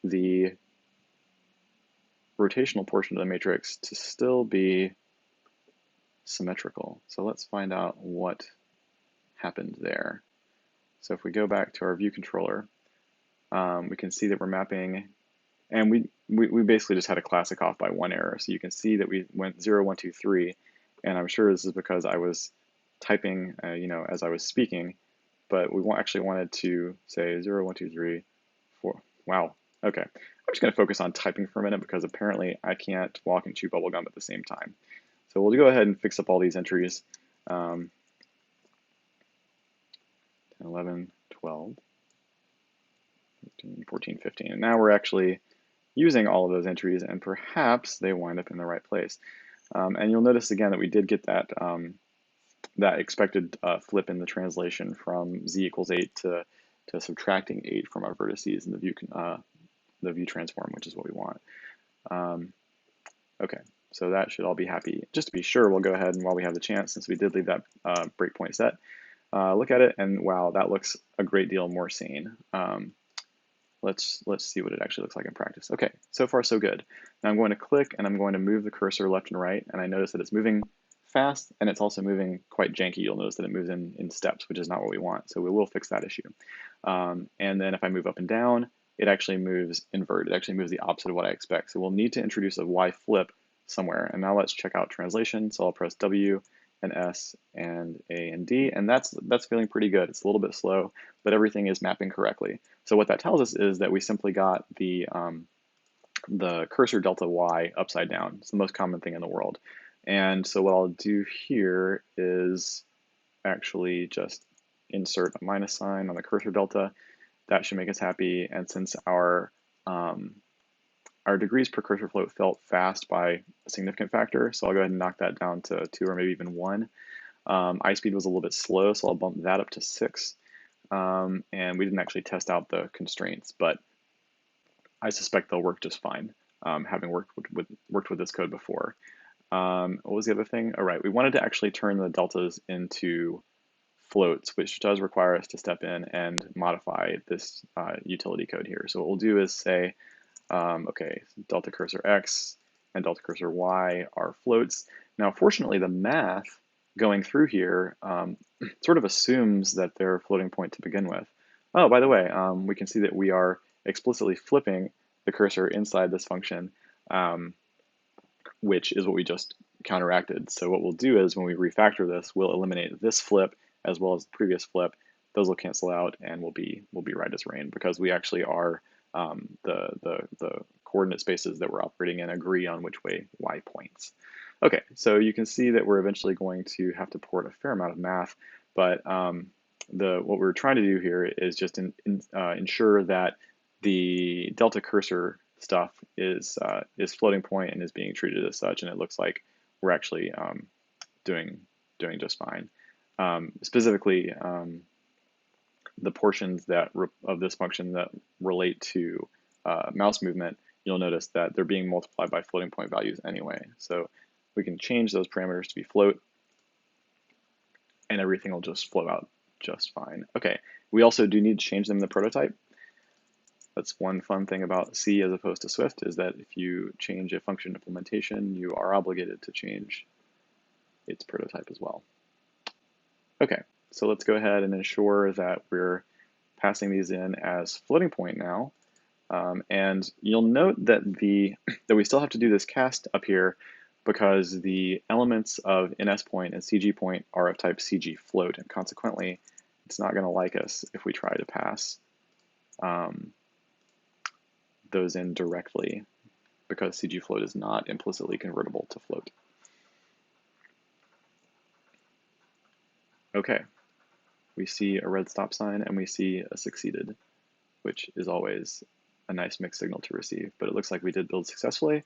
the rotational portion of the matrix to still be symmetrical. So let's find out what happened there. So if we go back to our view controller, we can see that we're mapping, and we basically just had a classic off by one error. So you can see that we went 0, 1, 2, 3, and I'm sure this is because I was typing, you know, as I was speaking, but we actually wanted to say 0, 1, 2, 3, 4. Wow. Okay. I'm just going to focus on typing for a minute because apparently I can't walk and chew bubblegum at the same time. So we'll go ahead and fix up all these entries. 10, 11, 12, 13, 14, 15. And now we're actually using all of those entries, and perhaps they wind up in the right place. And you'll notice again that we did get that that expected flip in the translation from z equals 8 to subtracting 8 from our vertices in the view transform, which is what we want. Okay, so that should all be happy. Just to be sure, we'll go ahead and while we have the chance, since we did leave that breakpoint set, look at it and wow, that looks a great deal more sane. Let's see what it actually looks like in practice. Okay, so far so good. Now I'm going to click and I'm going to move the cursor left and right, and I notice that it's moving fast and it's also moving quite janky. You'll notice that it moves in steps, which is not what we want. So we will fix that issue. And then if I move up and down, it actually moves invert. It actually moves the opposite of what I expect. So we'll need to introduce a Y flip somewhere. And now let's check out translation. So I'll press W and S and A and D, and that's feeling pretty good. It's a little bit slow, but everything is mapping correctly. So what that tells us is that we simply got the cursor delta Y upside down. It's the most common thing in the world. And so what I'll do here is actually just insert a minus sign on the cursor delta. That should make us happy. And since our degrees per cursor float felt fast by a significant factor, so I'll go ahead and knock that down to 2 or maybe even 1. Eye speed was a little bit slow, so I'll bump that up to 6. And we didn't actually test out the constraints, but I suspect they'll work just fine, having worked with this code before. What was the other thing? All right, we wanted to actually turn the deltas into floats, which does require us to step in and modify this utility code here. So what we'll do is say, okay, delta cursor X and delta cursor Y are floats. Now, fortunately, the math going through here sort of assumes that they're a floating point to begin with. Oh, by the way, we can see that we are explicitly flipping the cursor inside this function, which is what we just counteracted. So what we'll do is when we refactor this, we'll eliminate this flip as well as the previous flip. Those will cancel out and we'll be right as rain because we actually are the coordinate spaces that we're operating in agree on which way Y points. Okay, so you can see that we're eventually going to have to port a fair amount of math, but what we're trying to do here is just ensure that the delta cursor stuff is floating point and is being treated as such, and it looks like we're actually doing just fine. Specifically, the portions of this function that relate to mouse movement, you'll notice that they're being multiplied by floating point values anyway. So we can change those parameters to be float, and everything will just flow out just fine. Okay, we also do need to change them in the prototype. That's one fun thing about C as opposed to Swift, is that if you change a function implementation, you are obligated to change its prototype as well. Okay, so let's go ahead and ensure that we're passing these in as floating point now. And you'll note that that we still have to do this cast up here because the elements of NS point and CG point are of type CG float, and consequently, it's not going to like us if we try to pass those in directly because CG float is not implicitly convertible to float. Okay, we see a red stop sign and we see a succeeded, which is always a nice mixed signal to receive, but it looks like we did build successfully.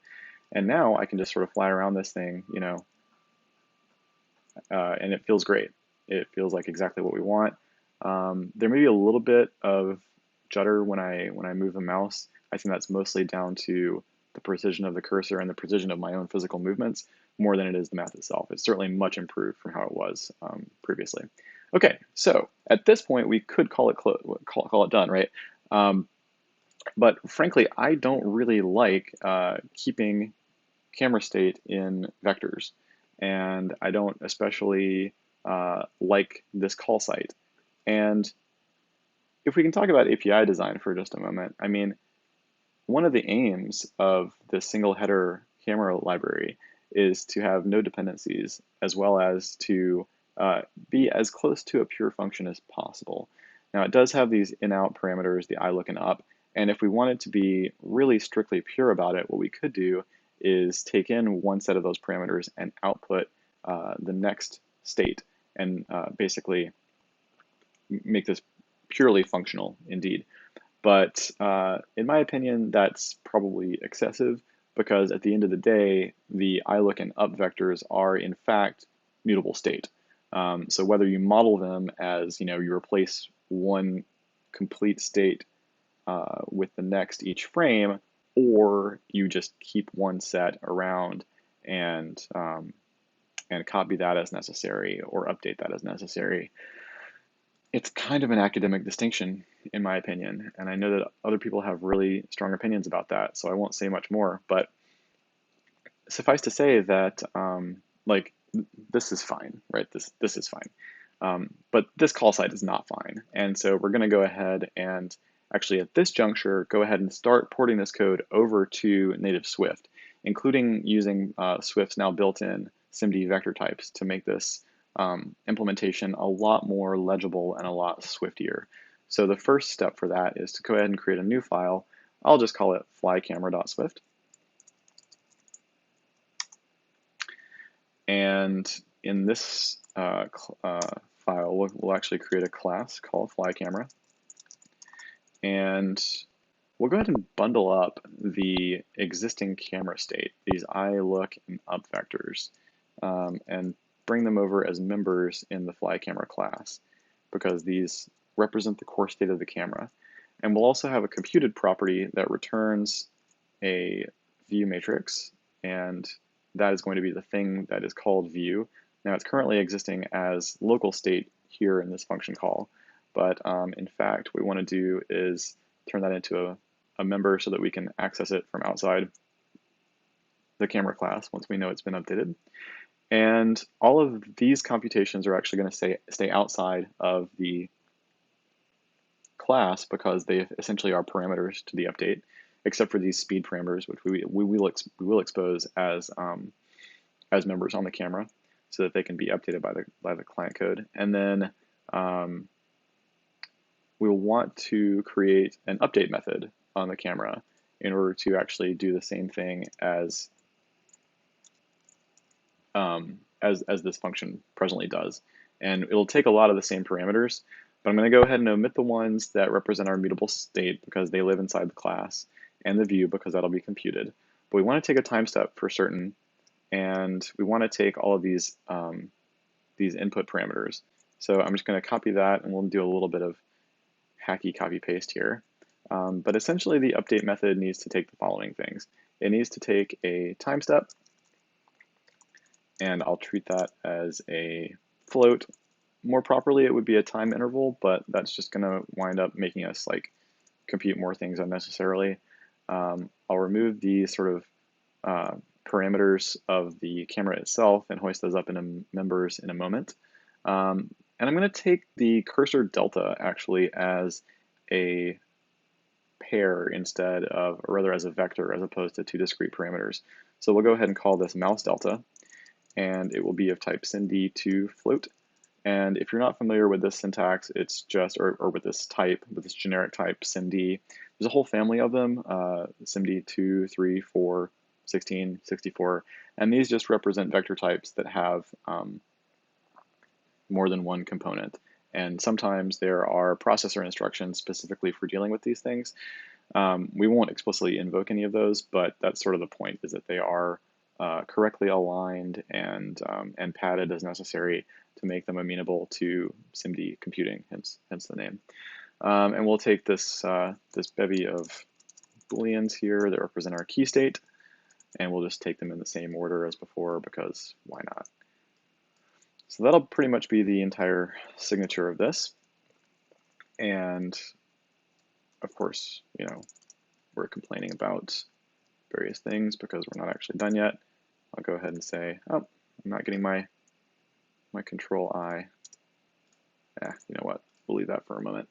And now I can just sort of fly around this thing, you know, and it feels great. It feels like exactly what we want. There may be a little bit of judder when I move the mouse. I think that's mostly down to the precision of the cursor and the precision of my own physical movements more than it is the math itself. It's certainly much improved from how it was previously. Okay, so at this point we could call it done, right? But frankly, I don't really like keeping camera state in vectors, and I don't especially like this call site. And if we can talk about API design for just a moment, I mean, one of the aims of this single header camera library is to have no dependencies, as well as to be as close to a pure function as possible. Now, it does have these in-out parameters, the I, look, and up, and if we wanted to be really strictly pure about it, what we could do is take in one set of those parameters and output the next state, and basically make this purely functional indeed. But in my opinion, that's probably excessive because at the end of the day, the I, look, and up vectors are in fact mutable state. So whether you model them as, you know, you replace one complete state with the next each frame, or you just keep one set around and copy that as necessary or update that as necessary, it's kind of an academic distinction, in my opinion, and I know that other people have really strong opinions about that, so I won't say much more. But suffice to say that like this is fine, right? This is fine, but this call site is not fine, and so we're going to go ahead and actually at this juncture go ahead and start porting this code over to native Swift, including using Swift's now built-in SIMD vector types to make this implementation a lot more legible and a lot swiftier. So the first step for that is to go ahead and create a new file. I'll just call it flycamera.swift. And in this file, we'll actually create a class called flycamera. And we'll go ahead and bundle up the existing camera state, these eye, look, and up vectors, and bring them over as members in the flycamera class, because these represent the core state of the camera. And we'll also have a computed property that returns a view matrix, and that is going to be the thing that is called view. Now it's currently existing as local state here in this function call, but in fact what we want to do is turn that into a member so that we can access it from outside the camera class once we know it's been updated. And all of these computations are actually going to stay outside of the class because they essentially are parameters to the update, except for these speed parameters, which we will expose as members on the camera, so that they can be updated by the client code. And then we will want to create an update method on the camera in order to actually do the same thing as this function presently does. And it'll take a lot of the same parameters, but I'm going to go ahead and omit the ones that represent our mutable state because they live inside the class, and the view because that'll be computed. But we want to take a time step for certain, and we want to take all of these input parameters. So I'm just going to copy that, and we'll do a little bit of hacky copy paste here. But essentially the update method needs to take the following things. It needs to take a time step, and I'll treat that as a float. More properly, it would be a time interval, but that's just going to wind up making us like compute more things unnecessarily. I'll remove the sort of parameters of the camera itself and hoist those up into members in a moment. And I'm going to take the cursor delta actually as a pair instead of, or rather as a vector as opposed to two discrete parameters. So we'll go ahead and call this mouse delta, and it will be of type SIMD to float. And if you're not familiar with this syntax, it's just, or with this type, with this generic type SIMD, there's a whole family of them, SIMD 2, 3, 4, 16, 64, and these just represent vector types that have more than one component. And sometimes there are processor instructions specifically for dealing with these things. We won't explicitly invoke any of those, but that's sort of the point, is that they are correctly aligned and padded as necessary to make them amenable to SIMD computing, hence the name. And we'll take this bevy of booleans here that represent our key state, and we'll just take them in the same order as before because why not? So that'll pretty much be the entire signature of this. And of course, you know, we're complaining about various things because we're not actually done yet. I'll go ahead and say, oh, I'm not getting my control I. You know what? We'll leave that for a moment.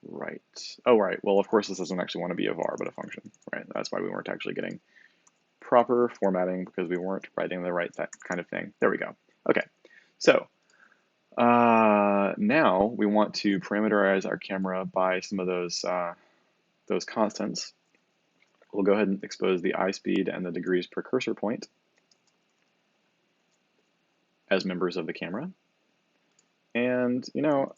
Right. Oh, right. Well, of course, this doesn't actually want to be a var, but a function, right? That's why we weren't actually getting proper formatting, because we weren't writing the right kind of thing. There we go. Okay. So now we want to parameterize our camera by some of those constants. We'll go ahead and expose the eye speed and the degrees per cursor point as members of the camera. And, you know,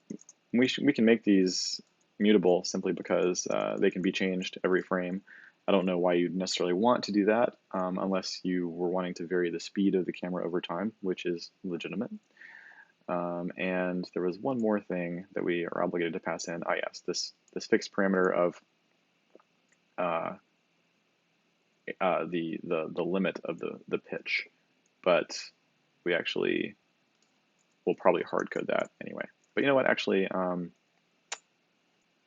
we can make these mutable simply because they can be changed every frame. I don't know why you'd necessarily want to do that unless you were wanting to vary the speed of the camera over time, which is legitimate. And there was one more thing that we are obligated to pass in. Yes, this fixed parameter of the limit of the pitch, but we actually we'll probably hard code that anyway. But you know what? Actually,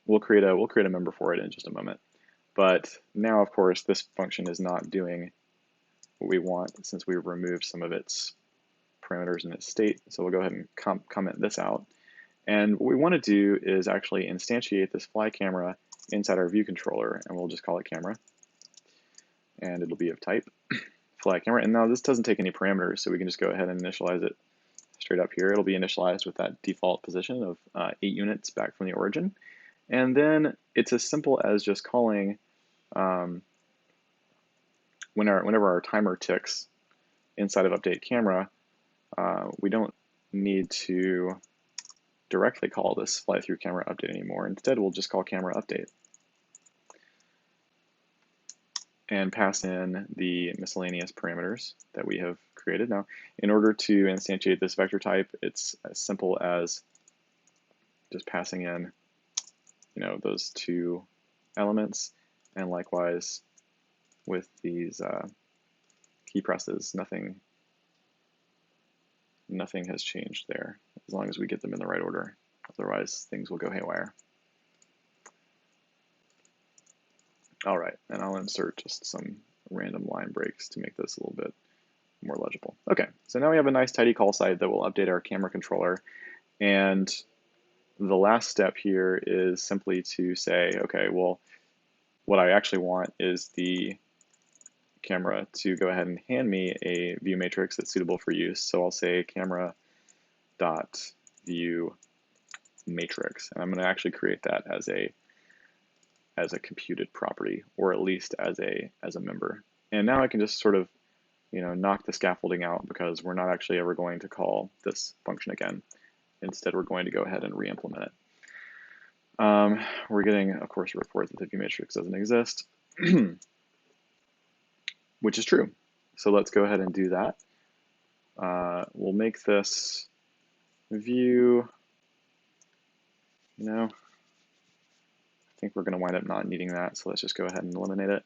we'll create a member for it in just a moment. But now, of course, this function is not doing what we want since we've removed some of its parameters in its state. So we'll go ahead and comment this out. And what we want to do is actually instantiate this fly camera inside our view controller, and we'll just call it camera. And it'll be of type fly camera. And now this doesn't take any parameters, so we can just go ahead and initialize it straight up here. It'll be initialized with that default position of 8 units back from the origin. And then it's as simple as just calling whenever our timer ticks inside of update camera, we don't need to directly call this fly through camera update anymore. Instead, we'll just call camera update and pass in the miscellaneous parameters that we have created. Now, in order to instantiate this vector type, it's as simple as just passing in, those 2 elements, and likewise with these key presses, nothing has changed there, as long as we get them in the right order. Otherwise, things will go haywire. All right, and I'll insert just some random line breaks to make this a little bit more legible. Okay, so now we have a nice tidy call site that will update our camera controller. And the last step here is simply to say, okay, well, what I actually want is the camera to go ahead and hand me a view matrix that's suitable for use. So I'll say camera dot view matrix, and I'm going to actually create that as a computed property, or at least as a member. And now I can just sort of knock the scaffolding out, because we're not actually ever going to call this function again. Instead, we're going to go ahead and re-implement it. We're getting, of course, a report that the view matrix doesn't exist, which is true. So let's go ahead and do that. We'll make this view, I think we're going to wind up not needing that, so let's just go ahead and eliminate it.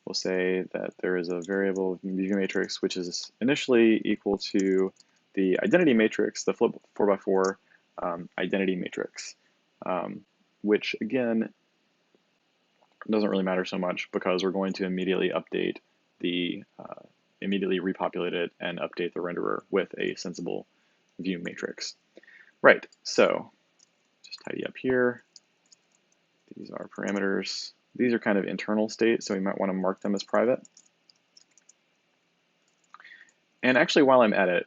We'll say that there is a variable view matrix, which is initially equal to the identity matrix, the flip 4x4 identity matrix, which again doesn't really matter so much, because we're going to immediately update immediately repopulate it and update the renderer with a sensible view matrix. Right, so just tidy up here. These are parameters. These are kind of internal state, so we might want to mark them as private. And actually, while I'm at it,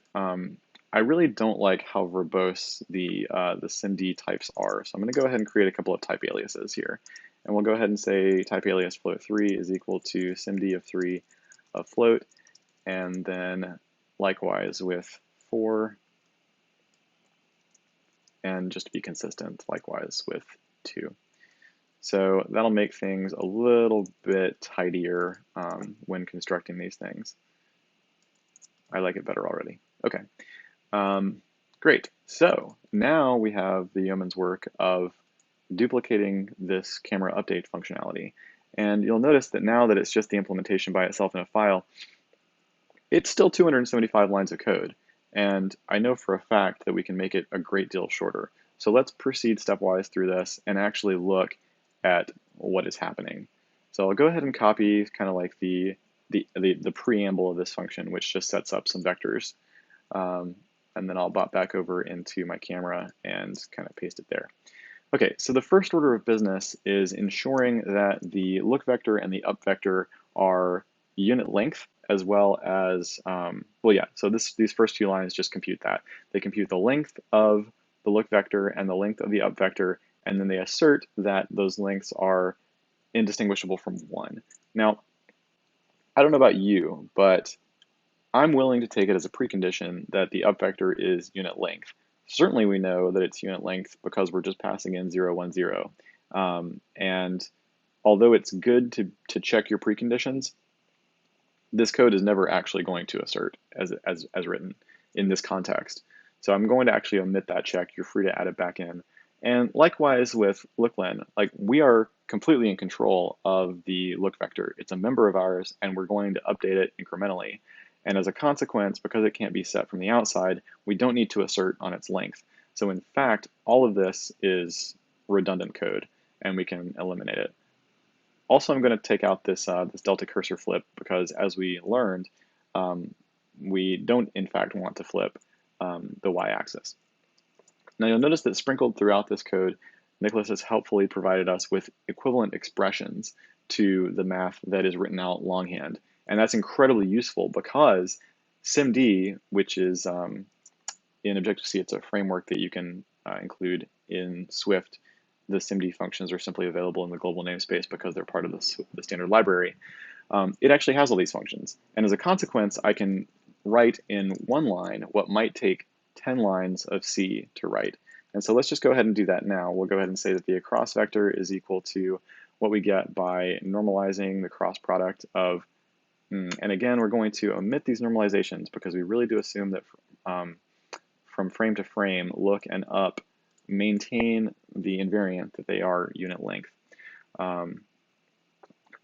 I really don't like how verbose the SIMD types are. So I'm going to go ahead and create a couple of type aliases here. And we'll go ahead and say type alias float3 is equal to SIMD of 3 of float. And then likewise with 4. And just to be consistent, likewise with 2. So that'll make things a little bit tidier when constructing these things. I like it better already. Okay, great. So now we have the yeoman's work of duplicating this camera update functionality. And you'll notice that now that it's just the implementation by itself in a file, it's still 275 lines of code. And I know for a fact that we can make it a great deal shorter. So let's proceed stepwise through this and actually look at what is happening. So I'll go ahead and copy kind of like the preamble of this function, which just sets up some vectors. And then I'll bot back over into my camera and kind of paste it there. Okay, so the first order of business is ensuring that the look vector and the up vector are unit length, as well as, so these first 2 lines just compute that. They compute the length of the look vector and the length of the up vector, and then they assert that those lengths are indistinguishable from 1. Now, I don't know about you, but I'm willing to take it as a precondition that the up vector is unit length. Certainly we know that it's unit length because we're just passing in 0, 1, 0. And although it's good to check your preconditions, this code is never actually going to assert as written in this context. So I'm going to actually omit that check. You're free to add it back in. And likewise with looklen, like we are completely in control of the look vector. It's a member of ours, and we're going to update it incrementally. And as a consequence, because it can't be set from the outside, we don't need to assert on its length. So in fact, all of this is redundant code, and we can eliminate it. Also, I'm going to take out this, this delta cursor flip because as we learned, we don't in fact want to flip the y-axis. Now you'll notice that sprinkled throughout this code, Nicholas has helpfully provided us with equivalent expressions to the math that is written out longhand. And that's incredibly useful because SIMD, which is in Objective-C, it's a framework that you can include in Swift. The SIMD functions are simply available in the global namespace because they're part of the standard library. It actually has all these functions. And as a consequence, I can write in one line what might take 10 lines of C to write. And so let's just go ahead and do that now. We'll go ahead and say that the across vector is equal to what we get by normalizing the cross product of, and again, we're going to omit these normalizations because we really do assume that from frame to frame, look and up maintain the invariant that they are unit length.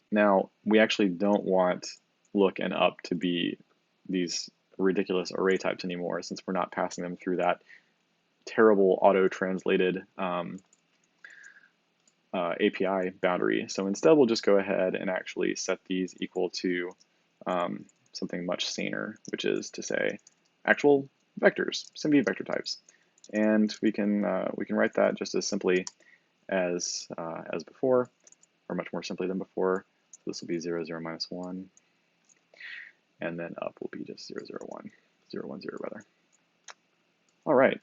Now, we actually don't want look and up to be these ridiculous array types anymore, since we're not passing them through that terrible auto-translated API boundary. So instead, we'll just go ahead and actually set these equal to something much saner, which is to say actual vectors, SIMD vector types. And we can write that just as simply as before, or much more simply than before. So this will be 0, 0, minus 1. And then up will be just 0, 0, 1, 0, 1, 0 rather. All right.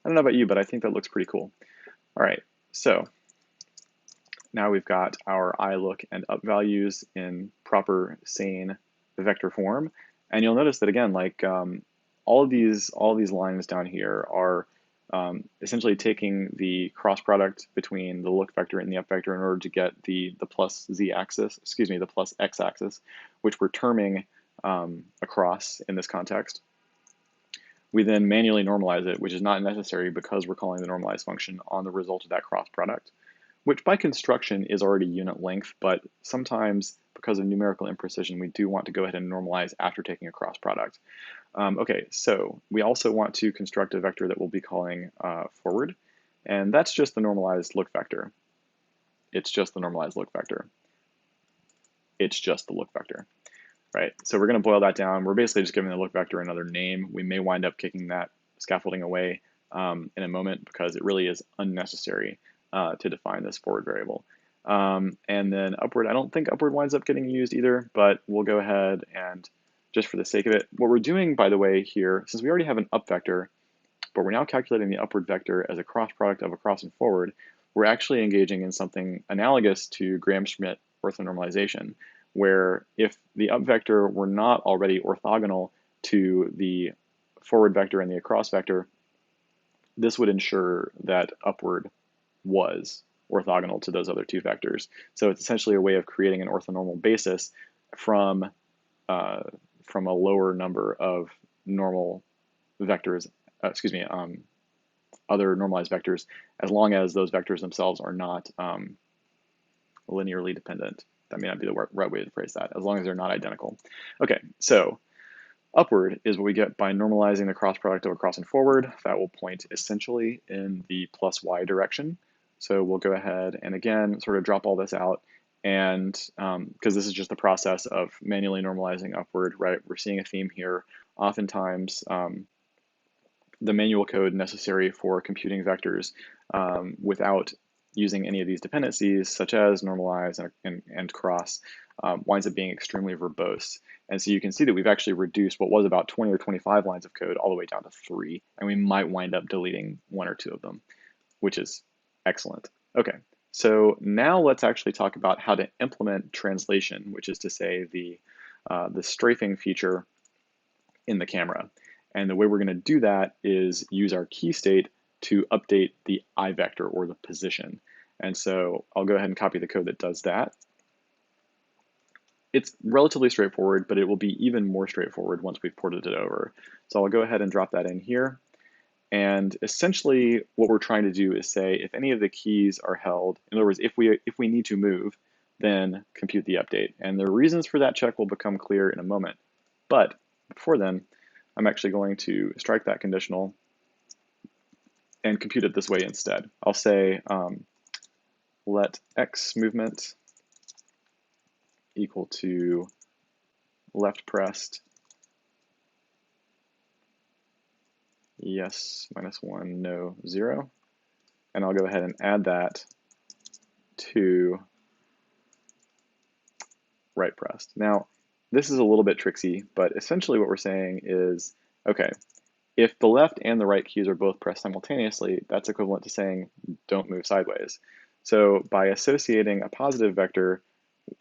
I don't know about you, but I think that looks pretty cool. All right, so now we've got our I, look, and up values in proper sane vector form. And you'll notice that again, like all of these lines down here are essentially taking the cross product between the look vector and the up vector in order to get the plus z axis, excuse me, the plus x axis, which we're terming across in this context. We then manually normalize it, which is not necessary because we're calling the normalize function on the result of that cross product, which by construction is already unit length, but sometimes because of numerical imprecision, we do want to go ahead and normalize after taking a cross product. Okay, so we also want to construct a vector that we'll be calling forward, and that's just the normalized look vector. It's just the normalized look vector. It's just the look vector. Right, so we're going to boil that down. We're basically just giving the look vector another name. We may wind up kicking that scaffolding away in a moment because it really is unnecessary to define this forward variable. And then upward, I don't think upward winds up getting used either, but we'll go ahead and just for the sake of it, what we're doing, by the way, here, since we already have an up vector, but we're now calculating the upward vector as a cross product of across and forward, we're actually engaging in something analogous to Gram-Schmidt orthonormalization, where if the up vector were not already orthogonal to the forward vector and the across vector, this would ensure that upward was orthogonal to those other two vectors. So it's essentially a way of creating an orthonormal basis from a lower number of normal vectors, other normalized vectors, as long as those vectors themselves are not linearly dependent. That may not be the right way to phrase that, as long as they're not identical. Okay, so upward is what we get by normalizing the cross product of across and forward. That will point essentially in the plus y direction. So we'll go ahead and again, sort of drop all this out. And because this is just the process of manually normalizing upward, right? We're seeing a theme here. Oftentimes, the manual code necessary for computing vectors without using any of these dependencies, such as normalize and cross, winds up being extremely verbose. And so you can see that we've actually reduced what was about 20 or 25 lines of code all the way down to 3, and we might wind up deleting 1 or 2 of them, which is excellent. Okay, so now let's actually talk about how to implement translation, which is to say the strafing feature in the camera. And the way we're going to do that is use our key state to update the I vector or the position. And so I'll go ahead and copy the code that does that. It's relatively straightforward, but it will be even more straightforward once we've ported it over. So I'll go ahead and drop that in here. And essentially what we're trying to do is say if any of the keys are held, in other words, if we need to move, then compute the update. And the reasons for that check will become clear in a moment. But before then, I'm actually going to strike that conditional and compute it this way instead. I'll say let x movement equal to left pressed yes -1 no 0, and I'll go ahead and add that to right pressed. Now this is a little bit tricksy, but essentially what we're saying is, okay, if the left and the right keys are both pressed simultaneously, that's equivalent to saying don't move sideways. So by associating a positive vector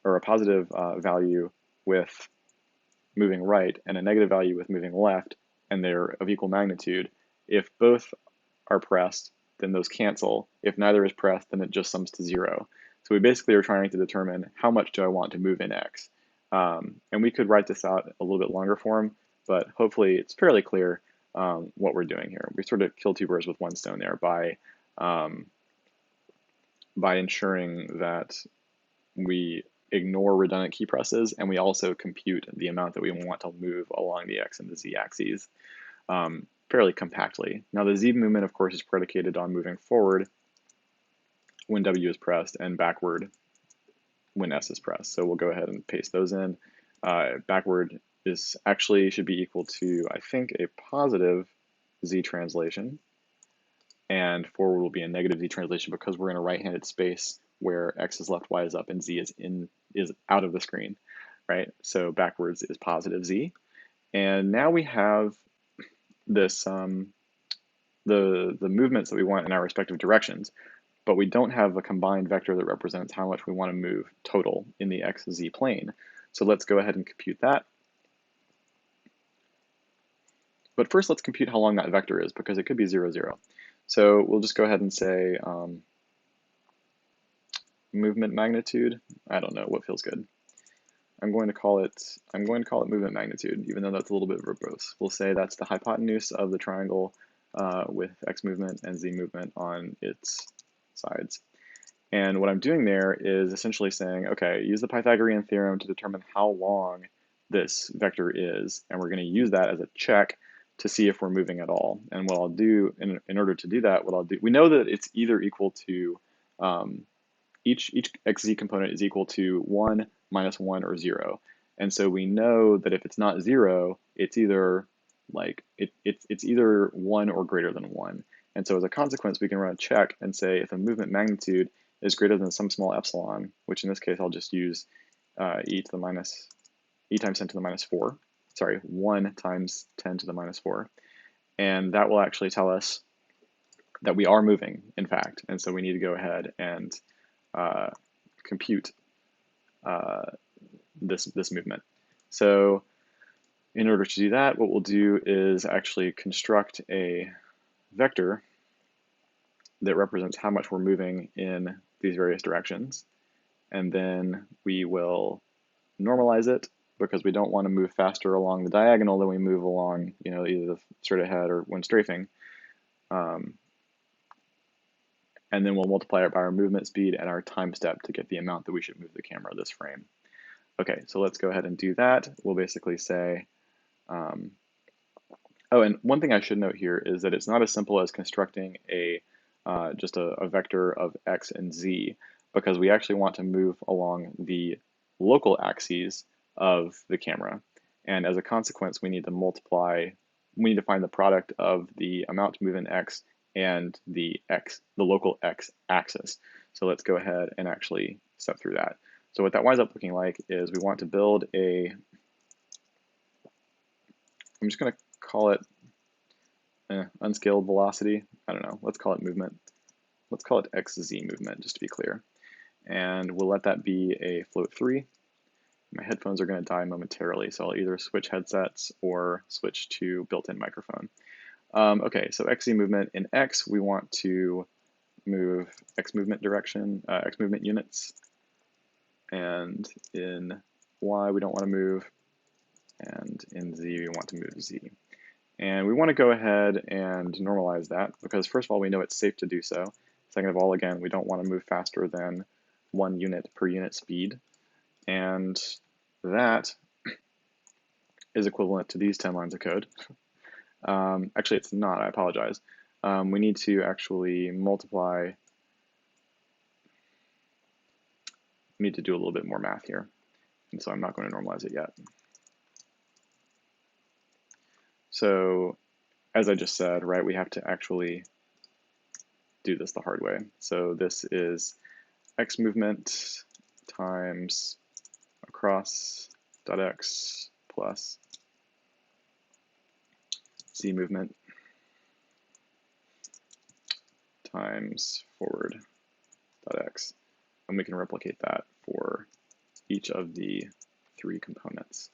or a positive value with moving right and a negative value with moving left, and they're of equal magnitude, if both are pressed, then those cancel. If neither is pressed, then it just sums to 0. So we basically are trying to determine how much do I want to move in X. And we could write this out a little bit longer form, but hopefully it's fairly clear what we're doing here. We sort of kill two birds with one stone there by ensuring that we ignore redundant key presses, and we also compute the amount that we want to move along the X and the Z axes fairly compactly. Now the Z movement, of course, is predicated on moving forward when W is pressed and backward when S is pressed. So we'll go ahead and paste those in. Backward is actually should be equal to, I think, a positive Z translation, and forward will be a negative Z translation because we're in a right-handed space where X is left, Y is up, and Z is out of the screen, right? So backwards is positive Z. And now we have this the movements that we want in our respective directions, but we don't have a combined vector that represents how much we want to move total in the XZ plane. So let's go ahead and compute that. But first, let's compute how long that vector is, because it could be 0, 0. So we'll just go ahead and say movement magnitude. I don't know what feels good. I'm going to call it movement magnitude, even though that's a little bit verbose. We'll say that's the hypotenuse of the triangle with X movement and Z movement on its sides. And what I'm doing there is essentially saying, okay, use the Pythagorean theorem to determine how long this vector is, and we're going to use that as a check to see if we're moving at all. And what I'll do, in order to do that, we know that it's either equal to, each XZ component is equal to 1, -1, or 0. And so we know that if it's not 0, it's either it's either 1 or greater than 1. And so as a consequence, we can run a check and say if a movement magnitude is greater than some small epsilon, which in this case I'll just use e times 10 to the minus 4. Sorry, 1 times 10 to the minus 4. And that will actually tell us that we are moving, in fact. And so we need to go ahead and compute this movement. So in order to do that, what we'll do is actually construct a vector that represents how much we're moving in these various directions. And then we will normalize it, because we don't want to move faster along the diagonal than we move along, either the straight ahead or when strafing. And then we'll multiply it by our movement speed and our time step to get the amount that we should move the camera this frame. Okay, so let's go ahead and do that. We'll basically say, oh, and one thing I should note here is that it's not as simple as constructing just a vector of X and Z, because we actually want to move along the local axes of the camera. And as a consequence, we need to find the product of the amount to move in X and the local X axis. So let's go ahead and actually step through that. So what that winds up looking like is we want to build I'm just going to call it unscaled velocity. I don't know, let's call it movement. Let's call it XZ movement, just to be clear. And we'll let that be a float 3. My headphones are going to die momentarily, so I'll either switch headsets or switch to built-in microphone. Okay, so XZ movement. In X, we want to move X movement direction, X movement units. And in Y, we don't want to move. And in Z, we want to move Z. And we want to go ahead and normalize that, because first of all, we know it's safe to do so. Second of all, again, we don't want to move faster than 1 unit per unit speed. And that is equivalent to these 10 lines of code. Actually, it's not, I apologize. We need to actually multiply, we need to do a little bit more math here. And so I'm not going to normalize it yet. So as I just said, right, we have to actually do this the hard way. So this is x movement times across dot x plus z movement times forward dot x. And we can replicate that for each of the 3 components.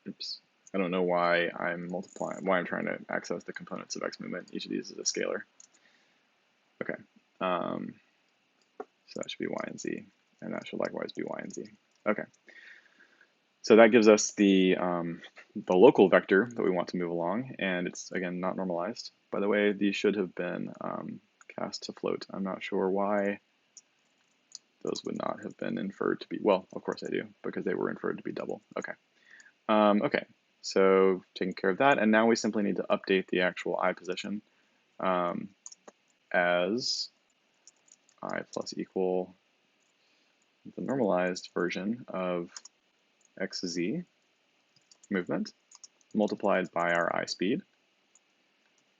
Oops. I don't know why I'm trying to access the components of x movement. Each of these is a scalar. Okay. So that should be y and z, and that should likewise be y and z. Okay. So that gives us the local vector that we want to move along, and it's, again, not normalized. By the way, these should have been cast to float. I'm not sure why those would not have been inferred to be, well, of course I do, because they were inferred to be double. Okay. Okay, so taking care of that, and now we simply need to update the actual I position as I plus equal the normalized version of xz movement multiplied by our I speed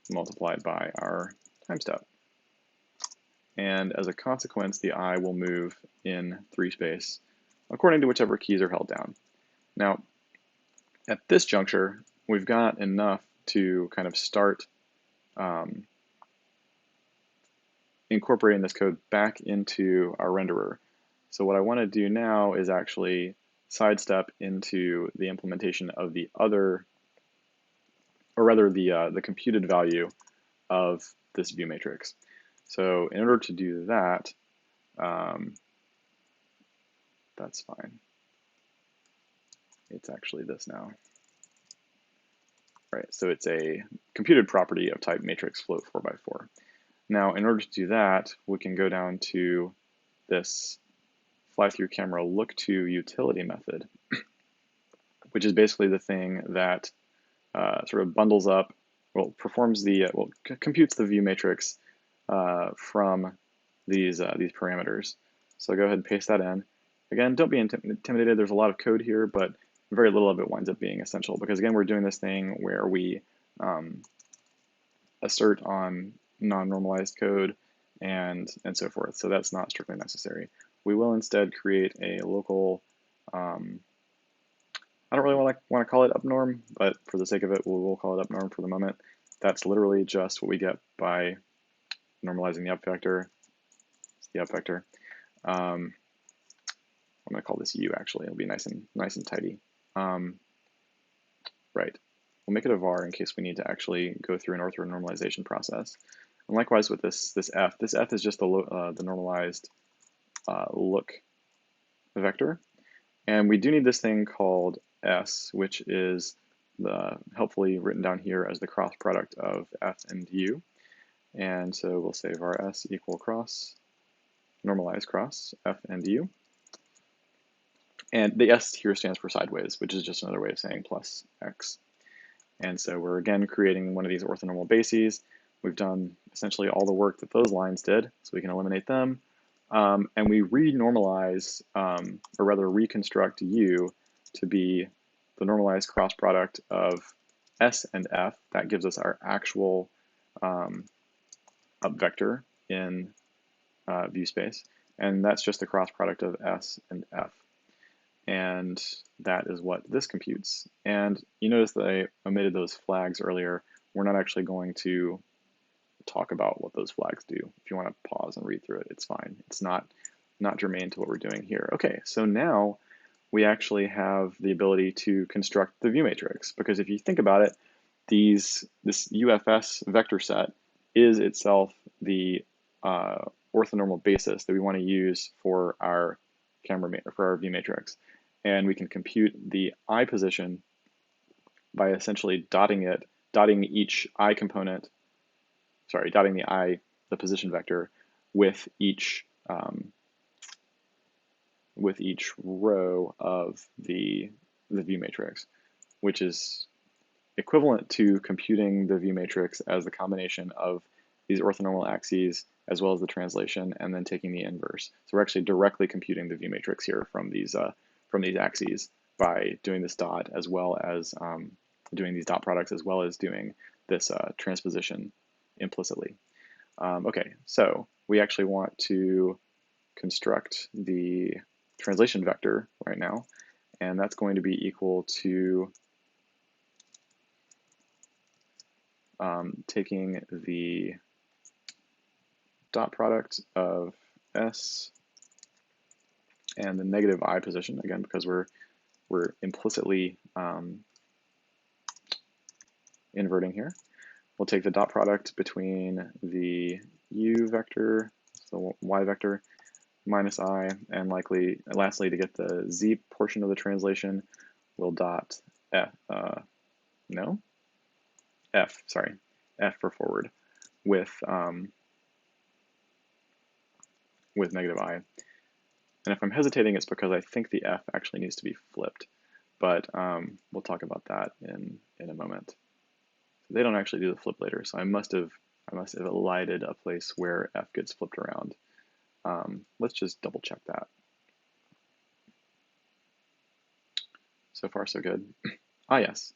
multiplied by our time step. And as a consequence, the I will move in 3 space according to whichever keys are held down. Now, at this juncture, we've got enough to kind of start incorporating this code back into our renderer. So what I want to do now is actually sidestep into the implementation of the other, or rather the computed value of this view matrix. So in order to do that, that's fine. It's actually this now. Right, so it's a computed property of type matrix float 4x4. Now, in order to do that, we can go down to this fly through camera look to utility method, which is basically the thing that sort of bundles up, well, performs the, computes the view matrix from these parameters. So go ahead and paste that in. Again, don't be intimidated. There's a lot of code here, but very little of it winds up being essential because, again, we're doing this thing where we assert on non-normalized code and so forth. So that's not strictly necessary. We will instead create a local, I don't really want to call it upnorm, but for the sake of it, we'll call it upnorm for the moment. That's literally just what we get by normalizing the up vector. It's the up vector. I'm going to call this u actually. It'll be nice and tidy. Right. We'll make it a var in case we need to actually go through an orthonormalization process. And likewise with this f. This f is just the normalized look vector. And we do need this thing called s, which is helpfully written down here as the cross product of f and u. And so we'll say var s equal cross, normalized cross, f and u. And the s here stands for sideways, which is just another way of saying plus x. And so we're again creating one of these orthonormal bases. We've done essentially all the work that those lines did, so we can eliminate them. And we renormalize, or rather reconstruct u to be the normalized cross product of s and f. That gives us our actual up vector in view space. And that's just the cross product of s and f. And that is what this computes. And you notice that I omitted those flags earlier. We're not actually going to talk about what those flags do. If you want to pause and read through it, it's fine. It's not germane to what we're doing here. Okay, so now we actually have the ability to construct the view matrix, because if you think about it, this UFS vector set is itself the orthonormal basis that we want to use for our view matrix. And we can compute the I position by essentially dotting each I component, dotting the position vector with each with each row of the view matrix, which is equivalent to computing the view matrix as the combination of these orthonormal axes as well as the translation, and then taking the inverse. So we're actually directly computing the view matrix here from these axes by doing this dot, as well as doing these dot products, as well as doing this transposition implicitly. Okay, so we actually want to construct the translation vector right now, and that's going to be equal to taking the dot product of s and the negative I position, again, because we're implicitly inverting here. We'll take the dot product between the u vector, so y vector, minus I, and lastly, to get the z portion of the translation, we'll dot f, f for forward, with negative I. And if I'm hesitating, it's because I think the f actually needs to be flipped, but we'll talk about that in a moment. So they don't actually do the flip later, so I must have elided a place where f gets flipped around. Let's just double check that. So far, so good. Ah, yes.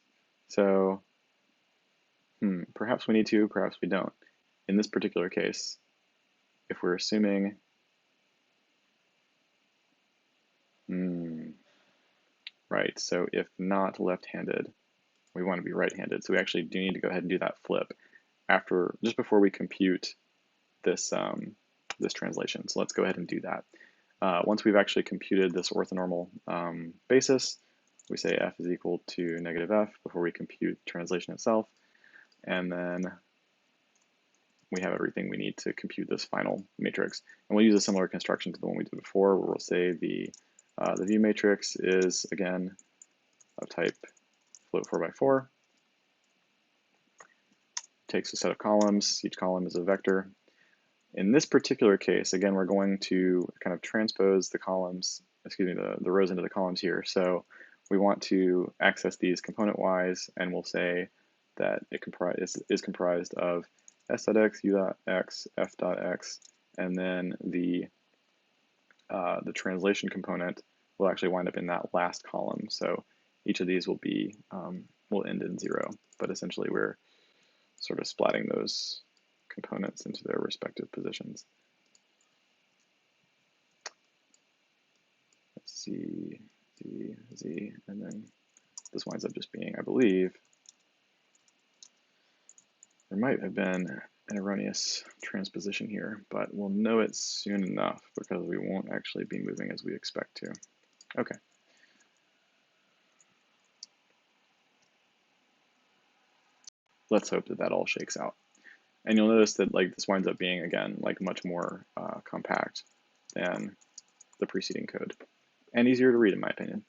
So, perhaps we need to, perhaps we don't. In this particular case, if we're assuming, right, so if not left-handed, we want to be right-handed. So we actually do need to go ahead and do that flip just before we compute this, this translation. So let's go ahead and do that. Once we've actually computed this orthonormal basis, we say f is equal to negative f before we compute translation itself. And then we have everything we need to compute this final matrix. And we'll use a similar construction to the one we did before, where we'll say the view matrix is, again, of type float 4x4. Takes a set of columns. Each column is a vector. In this particular case, again, we're going to kind of transpose the columns, the rows into the columns here. So we want to access these component-wise, and we'll say that it is comprised of s.x, u.x, f.x, and then the translation component will actually wind up in that last column. So each of these will end in 0, but essentially we're sort of splatting those components into their respective positions. C, D, Z, and then this winds up just being, I believe, there might have been an erroneous transposition here, but we'll know it soon enough because we won't actually be moving as we expect to. Okay. Let's hope that that all shakes out. And you'll notice that this winds up being, again, much more compact than the preceding code, and easier to read, in my opinion.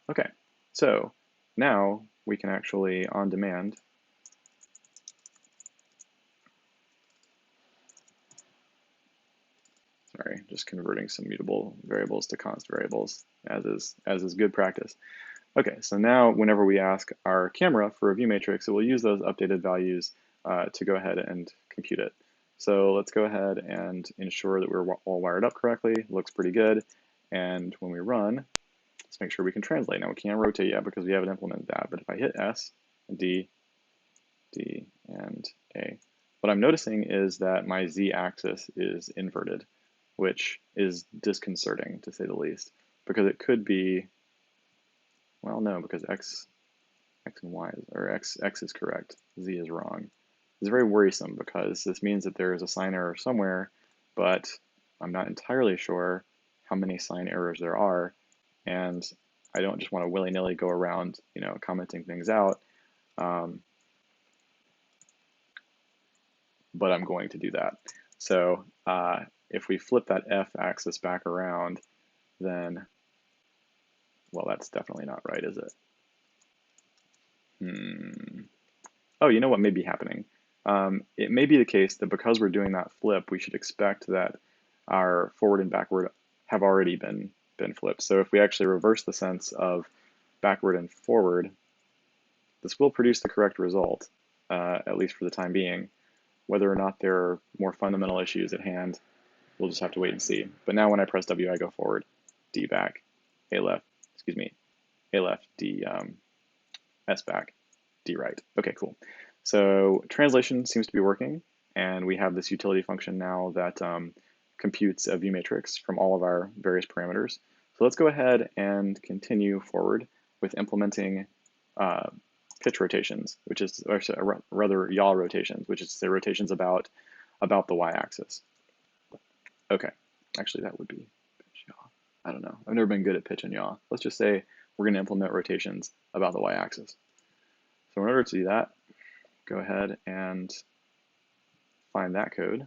Okay, so now we can actually, on demand, just converting some mutable variables to const variables, as is good practice. Okay, so now whenever we ask our camera for a view matrix, it will use those updated values to go ahead and compute it. So let's go ahead and ensure that we're all wired up correctly. Looks pretty good. And when we run, let's make sure we can translate. Now we can't rotate yet because we haven't implemented that, but if I hit S, D, D, and A, what I'm noticing is that my Z-axis is inverted, which is disconcerting, to say the least, because it could be, well, no, because X and Y, or X is correct, Z is wrong. It's very worrisome because this means that there is a sign error somewhere, but I'm not entirely sure how many sign errors there are, and I don't just want to willy-nilly go around, commenting things out, but I'm going to do that. So if we flip that F axis back around, then, well, that's definitely not right, is it? Oh, you know what may be happening? It may be the case that because we're doing that flip, we should expect that our forward and backward have already been flipped. So if we actually reverse the sense of backward and forward, this will produce the correct result, at least for the time being. Whether or not there are more fundamental issues at hand, we'll just have to wait and see. But now when I press W, I go forward, D back, A left, excuse me, A left, D S back, D right. Okay, cool. So translation seems to be working, and we have this utility function now that computes a view matrix from all of our various parameters. So let's go ahead and continue forward with implementing pitch rotations, which is, or rather yaw rotations, which is to say rotations about the y-axis. Okay, actually that would be pitch yaw. I don't know, I've never been good at pitch and yaw. Let's just say we're going to implement rotations about the y-axis. So in order to do that, go ahead and find that code.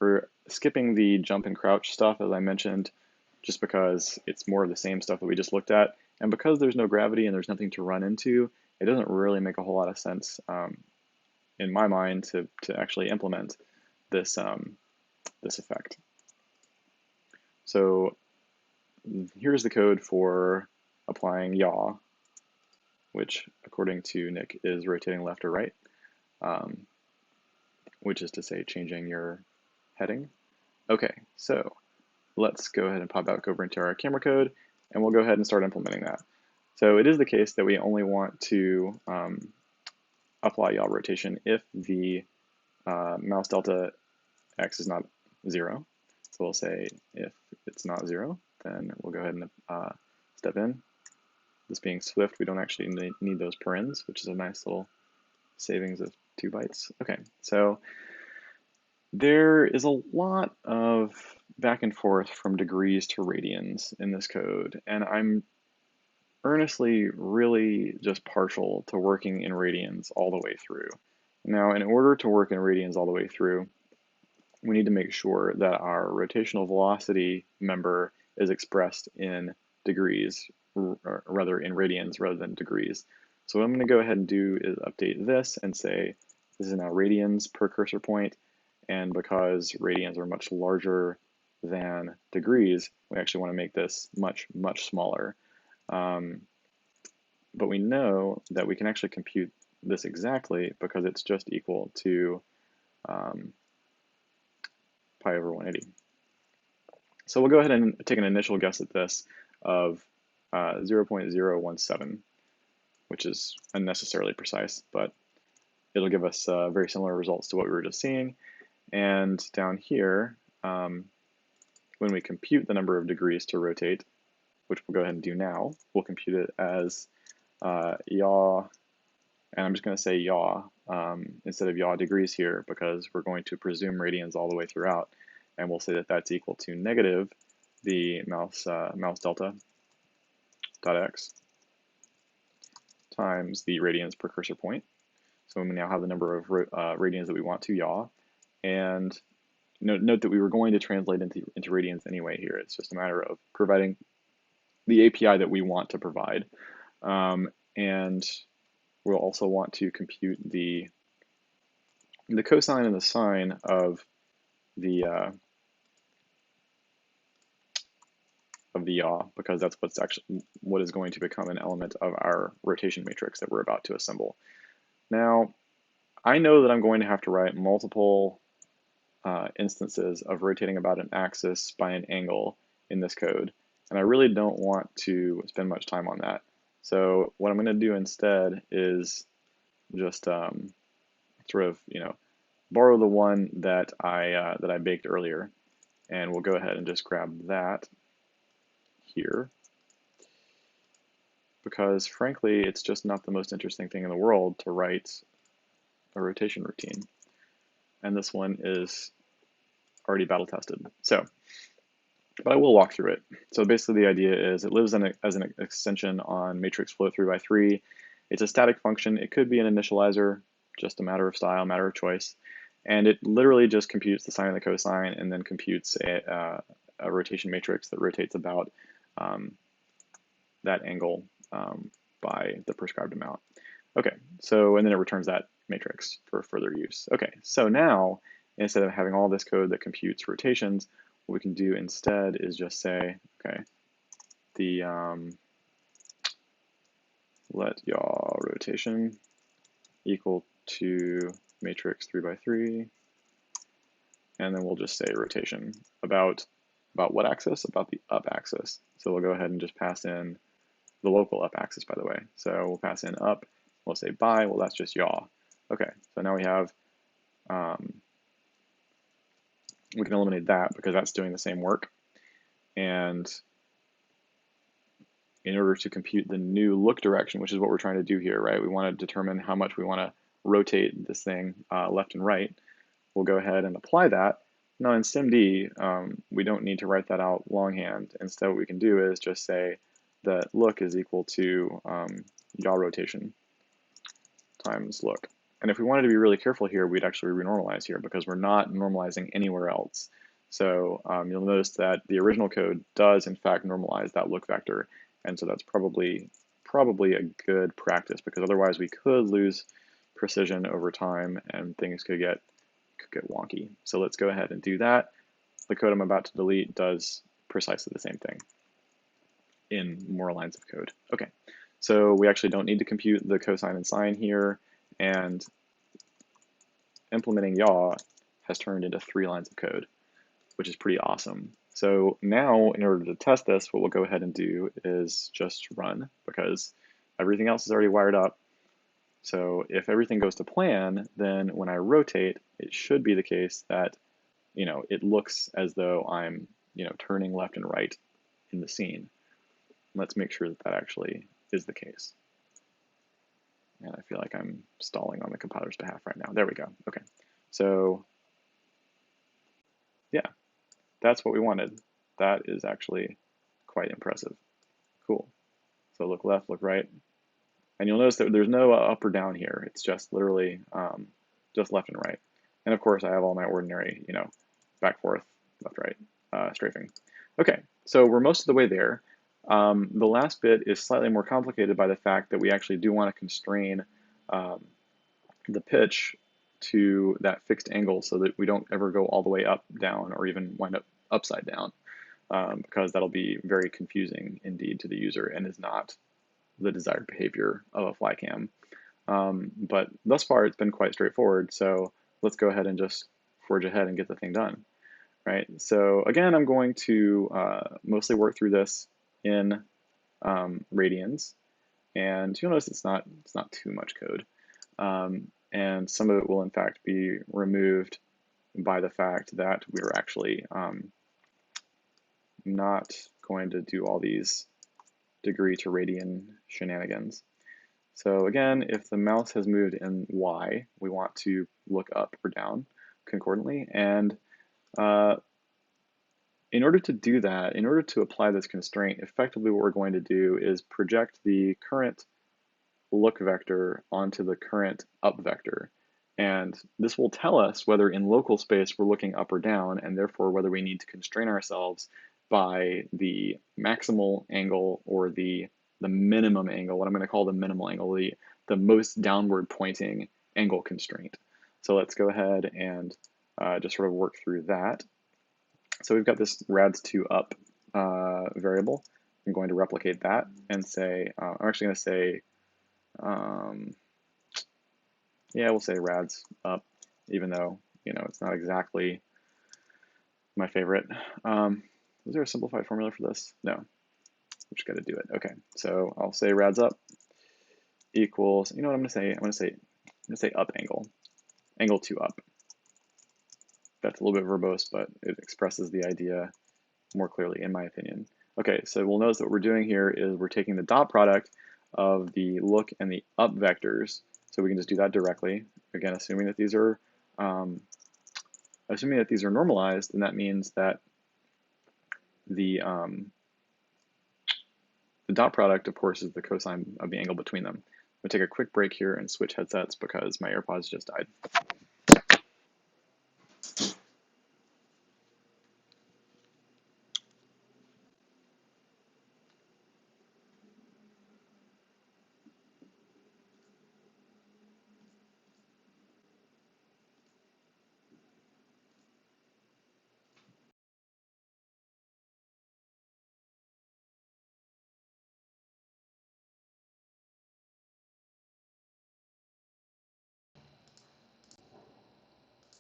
We're skipping the jump and crouch stuff, as I mentioned, just because it's more of the same stuff that we just looked at. And because there's no gravity and there's nothing to run into, it doesn't really make a whole lot of sense in my mind to actually implement this, this effect. So here's the code for applying yaw, which according to Nick is rotating left or right, which is to say changing your heading. Okay, so let's go ahead and pop back over into our camera code, and we'll go ahead and start implementing that. So it is the case that we only want to apply yaw rotation if the mouse delta x is not 0. So we'll say if it's not 0, then we'll go ahead and step in. This being Swift, we don't actually need those parens, which is a nice little savings of 2 bytes. Okay, so there is a lot of back and forth from degrees to radians in this code, and I'm earnestly really just partial to working in radians all the way through. Now, in order to work in radians all the way through, we need to make sure that our rotational velocity member is expressed in degrees, or rather in radians rather than degrees. So what I'm going to go ahead and do is update this and say this is now radians per cursor point, and because radians are much larger than degrees, we actually want to make this much smaller. But we know that we can actually compute this exactly because it's just equal to pi over 180. So we'll go ahead and take an initial guess at this of 0.017, which is unnecessarily precise, but it'll give us very similar results to what we were just seeing. And down here, when we compute the number of degrees to rotate, which we'll go ahead and do now, we'll compute it as yaw, and I'm just going to say yaw instead of yaw degrees here because we're going to presume radians all the way throughout, and we'll say that that's equal to negative the mouse delta dot x times the radians per cursor point. So we now have the number of radians that we want to yaw, and note that we were going to translate into radians anyway here. It's just a matter of providing the API that we want to provide. And we'll also want to compute the cosine and the sine of the yaw, because that's what is going to become an element of our rotation matrix that we're about to assemble. Now, I know that I'm going to have to write multiple instances of rotating about an axis by an angle in this code, and I really don't want to spend much time on that. So what I'm going to do instead is just sort of, borrow the one that I baked earlier, and we'll go ahead and just grab that here, because frankly, it's just not the most interesting thing in the world to write a rotation routine, and this one is already battle tested. So, but I will walk through it. So basically the idea is it lives as an extension on matrix flow 3x3. It's a static function. It could be an initializer, just a matter of style, matter of choice. And it literally just computes the sine and the cosine and then computes a rotation matrix that rotates about that angle by the prescribed amount. Okay, so, and then it returns that matrix for further use. Okay, so now, instead of having all this code that computes rotations, what we can do instead is just say, okay, the let yaw rotation equal to matrix 3 by 3, and then we'll just say rotation about what axis? About the up axis. So we'll go ahead and just pass in the local up axis, by the way. So we'll pass in up, we'll say by, well, that's just yaw. Okay, so now we have, we can eliminate that because that's doing the same work. And in order to compute the new look direction, which is what we're trying to do here, right? We want to determine how much we want to rotate this thing left and right. We'll go ahead and apply that. Now in SimD, we don't need to write that out longhand. Instead, what we can do is just say that look is equal to yaw rotation times look. And if we wanted to be really careful here, we'd actually renormalize here because we're not normalizing anywhere else. So you'll notice that the original code does in fact normalize that look vector. And so that's probably a good practice because otherwise we could lose precision over time and things could get wonky. So let's go ahead and do that. The code I'm about to delete does precisely the same thing in more lines of code. Okay, so we actually don't need to compute the cosine and sine here, and implementing yaw has turned into 3 lines of code, which is pretty awesome. So now, in order to test this, what we'll go ahead and do is just run because everything else is already wired up. So if everything goes to plan, then when I rotate, it should be the case that, it looks as though I'm, turning left and right in the scene. Let's make sure that that actually is the case. And I feel like I'm stalling on the compiler's behalf right now. There we go. Okay. So yeah, that's what we wanted. That is actually quite impressive. Cool. So look left, look right. And you'll notice that there's no up or down here. It's just literally just left and right. And of course, I have all my ordinary, back, forth, left, right, strafing. Okay, so we're most of the way there. The last bit is slightly more complicated by the fact that we actually do want to constrain the pitch to that fixed angle so that we don't ever go all the way up, down, or even wind up upside down, because that'll be very confusing indeed to the user and is not the desired behavior of a fly cam. But thus far, it's been quite straightforward. So let's go ahead and just forge ahead and get the thing done. Right. So again, I'm going to mostly work through this in radians, and you'll notice it's not too much code, and some of it will in fact be removed by the fact that we're actually not going to do all these degree to radian shenanigans. So again, if the mouse has moved in Y, we want to look up or down concordantly. And in order to do that, in order to apply this constraint, effectively what we're going to do is project the current look vector onto the current up vector. And this will tell us whether in local space we're looking up or down, and therefore whether we need to constrain ourselves by the maximal angle or the minimum angle, what I'm going to call the minimal angle, the most downward pointing angle constraint. So let's go ahead and just sort of work through that. So we've got this rads2 up variable. I'm going to replicate that and say, I'm actually going to say, yeah, we'll say rads up, even though, it's not exactly my favorite. Is there a simplified formula for this? No, we just got to do it. Okay, so I'll say rads up equals, you know what I'm going to say up angle 2 up. That's a little bit verbose, but it expresses the idea more clearly, in my opinion. Okay, so we'll notice that what we're doing here is we're taking the dot product of the look and the up vectors. So we can just do that directly. Again, assuming that these are normalized, then that means that the dot product, of course, is the cosine of the angle between them. I'm gonna take a quick break here and switch headsets because my AirPods just died.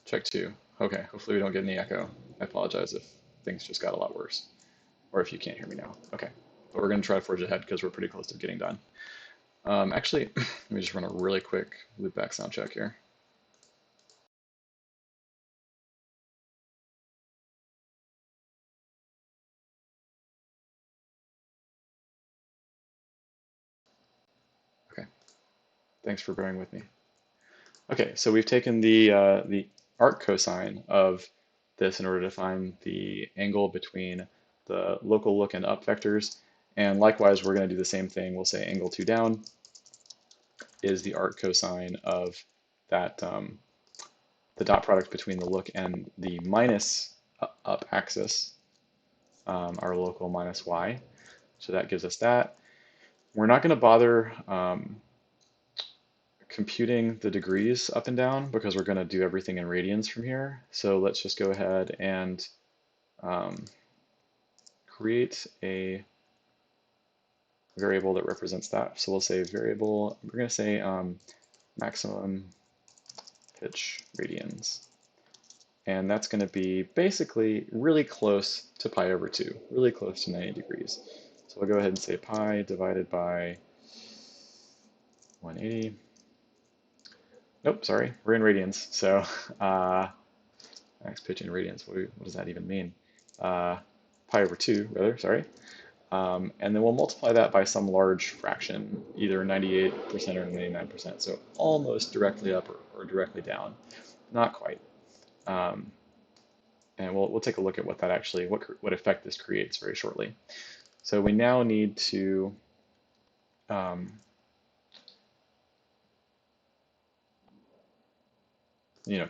Check 2. Okay, hopefully we don't get any echo. I apologize if things just got a lot worse, or if you can't hear me now. Okay, but we're going to try to forge ahead because we're pretty close to getting done. Actually, let me just run a really quick loopback sound check here. Okay, thanks for bearing with me. Okay, so we've taken the arc cosine of this in order to find the angle between the local look and up vectors. And likewise, we're going to do the same thing. We'll say angle 2 down is the arc cosine of that the dot product between the look and the minus up axis, our local minus y. So that gives us that. We're not going to bother computing the degrees up and down because we're going to do everything in radians from here. So let's just go ahead and create a variable that represents that. So we'll say variable, we're going to say maximum pitch radians. And that's going to be basically really close to pi over 2, really close to 90 degrees. So we'll go ahead and say pi divided by 180. Nope, sorry, we're in radians. So max pitch in radians, what does that even mean? Pi over 2, rather, sorry. And then we'll multiply that by some large fraction, either 98% or 99%. So almost directly up or directly down. Not quite. And we'll take a look at what that actually, what effect this creates very shortly. So we now need to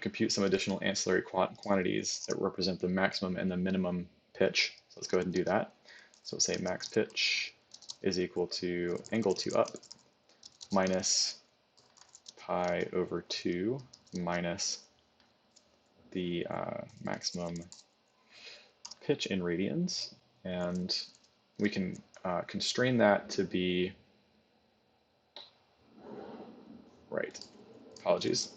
compute some additional ancillary quantities that represent the maximum and the minimum pitch. So let's go ahead and do that. So we'll say max pitch is equal to angle 2 up minus pi over 2 minus the maximum pitch in radians. And we can constrain that to be, right, apologies.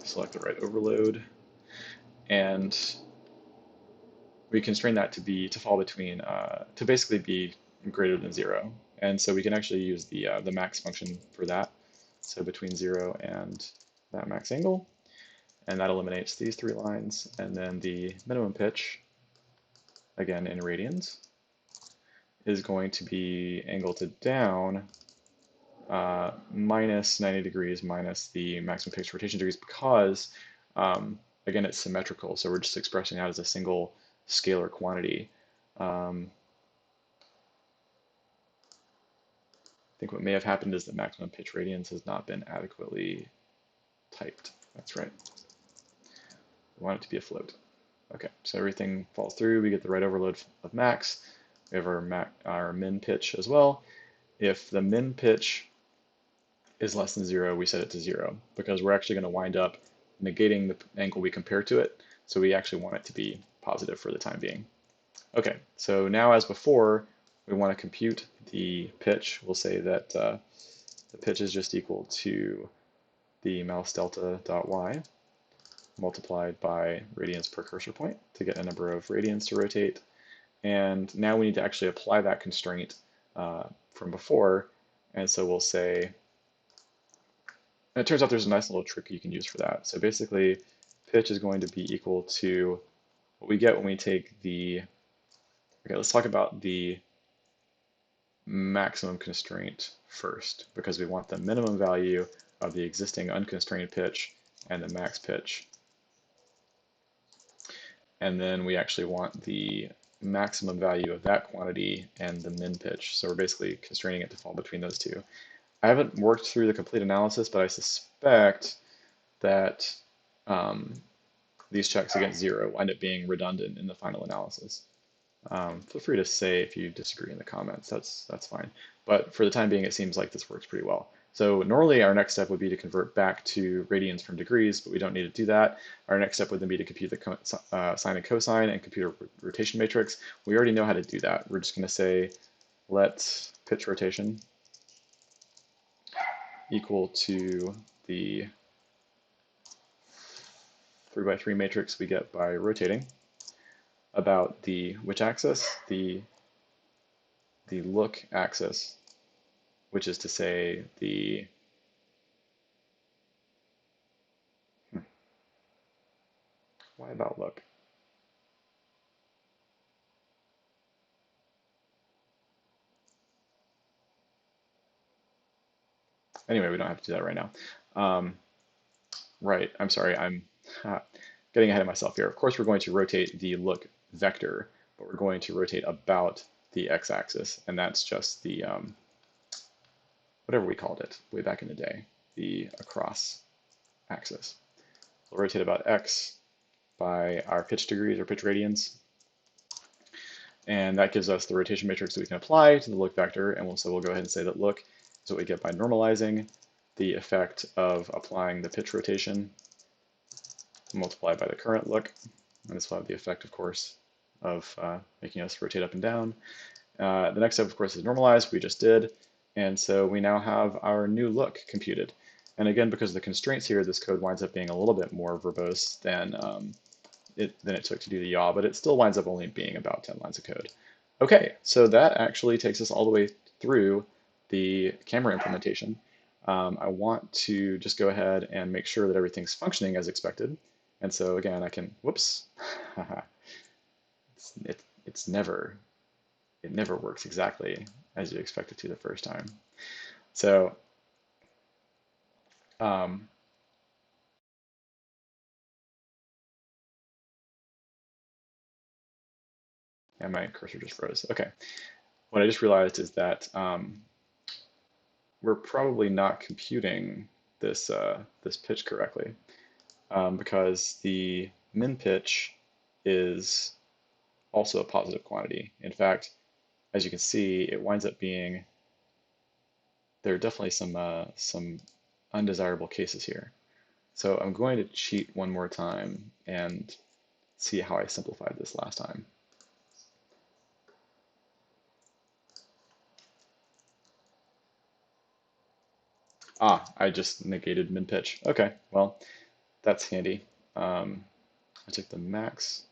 Select the right overload. And we constrain that to fall between, to basically be greater than 0. And so we can actually use the max function for that. So between 0 and that max angle. And that eliminates these 3 lines. And then the minimum pitch, again in radians, is going to be angle to down minus 90 degrees minus the maximum pitch rotation degrees because, again, it's symmetrical. So we're just expressing that as a single scalar quantity. I think what may have happened is that maximum pitch radians has not been adequately typed. That's right. We want it to be a float. Okay, so everything falls through. We get the right overload of max. We have our min pitch as well. If the min pitch is less than 0, we set it to 0 because we're actually going to wind up negating the angle we compare to it. So we actually want it to be positive for the time being. Okay, so now as before, we want to compute the pitch. We'll say that the pitch is just equal to the mouse delta dot y multiplied by radians per cursor point to get a number of radians to rotate. And now we need to actually apply that constraint from before. And so we'll say, and it turns out there's a nice little trick you can use for that. So basically, pitch is going to be equal to what we get when we take the, okay, let's talk about the maximum constraint first, because we want the minimum value of the existing unconstrained pitch and the max pitch. And then we actually want the maximum value of that quantity and the min pitch. So we're basically constraining it to fall between those two. I haven't worked through the complete analysis, but I suspect that these checks against 0 wind up being redundant in the final analysis. Feel free to say if you disagree in the comments, that's fine. But for the time being, it seems like this works pretty well. So normally our next step would be to convert back to radians from degrees, but we don't need to do that. Our next step would then be to compute the sine and cosine and compute a rotation matrix. We already know how to do that. We're just going to say let pitch rotation equal to the 3 by 3 matrix we get by rotating about the which axis? The look axis, which is to say the why about look? Anyway, we don't have to do that right now. Um, right, I'm sorry, I'm getting ahead of myself here. Of course, we're going to rotate the look vector, but we're going to rotate about the x-axis, and that's just the whatever we called it way back in the day, the across axis. We'll rotate about x by our pitch degrees or pitch radians, and that gives us the rotation matrix that we can apply to the look vector, and so we'll go ahead and say that look is what we get by normalizing the effect of applying the pitch rotation multiplied by the current look, and this will have the effect, of course, of making us rotate up and down. The next step, of course, is normalize. We just did, and so we now have our new look computed. And again, because of the constraints here, this code winds up being a little bit more verbose than it took to do the yaw, but it still winds up only being about 10 lines of code. Okay, so that actually takes us all the way through the camera implementation. I want to just go ahead and make sure that everything's functioning as expected. And so again, I can, whoops, it's never, it never works exactly as you expect it to the first time. So, um, and my cursor just froze. Okay, what I just realized is that we're probably not computing this this pitch correctly because the min pitch is also a positive quantity. In fact, as you can see, it winds up being, there are definitely some undesirable cases here. So I'm going to cheat one more time and see how I simplified this last time. Ah, I just negated min pitch. Okay, well, that's handy. I took the max,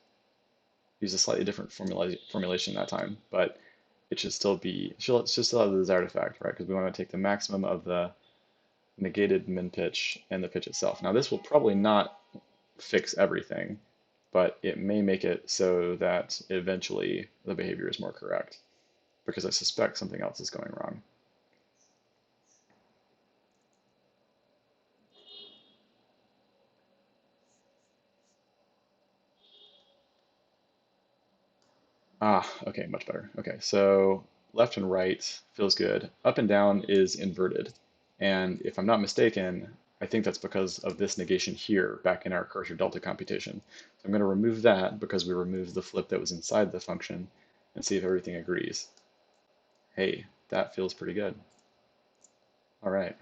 used a slightly different formulation that time, but it should still be, should still have the desired effect, right? Because we want to take the maximum of the negated min pitch and the pitch itself. Now this will probably not fix everything, but it may make it so that eventually the behavior is more correct, because I suspect something else is going wrong. Ah, okay, much better. Okay, so left and right feels good. Up and down is inverted. And if I'm not mistaken, I think that's because of this negation here back in our cursor delta computation. So I'm going to remove that because we removed the flip that was inside the function and see if everything agrees. Hey, that feels pretty good. All right.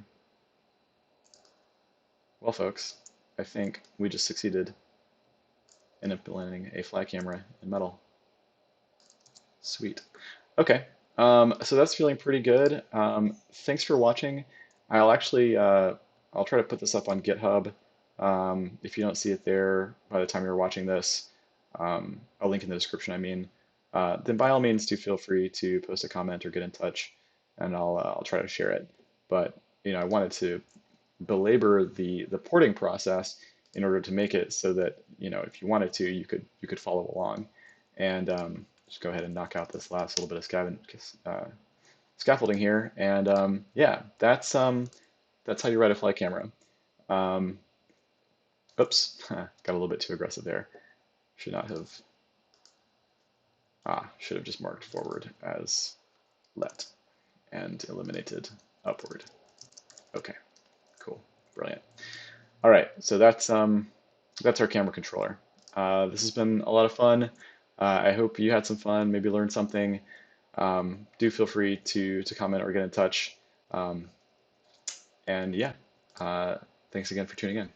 Well, folks, I think we just succeeded in implementing a fly camera in metal. Sweet. Okay, so that's feeling pretty good. Thanks for watching. I'll actually I'll try to put this up on GitHub. If you don't see it there by the time you're watching this, I'll link in the description. I mean, then by all means, do feel free to post a comment or get in touch, and I'll try to share it. But I wanted to belabor the porting process in order to make it so that if you wanted to, you could follow along, and just go ahead and knock out this last little bit of scaffolding here, and yeah, that's how you write a fly camera. Um, Oops, got a little bit too aggressive there. Should not have. Should have just marked forward as let and eliminated upward. Okay, cool, brilliant. All right, so that's our camera controller. This has been a lot of fun. I hope you had some fun, maybe learned something. Do feel free to comment or get in touch. And yeah, thanks again for tuning in.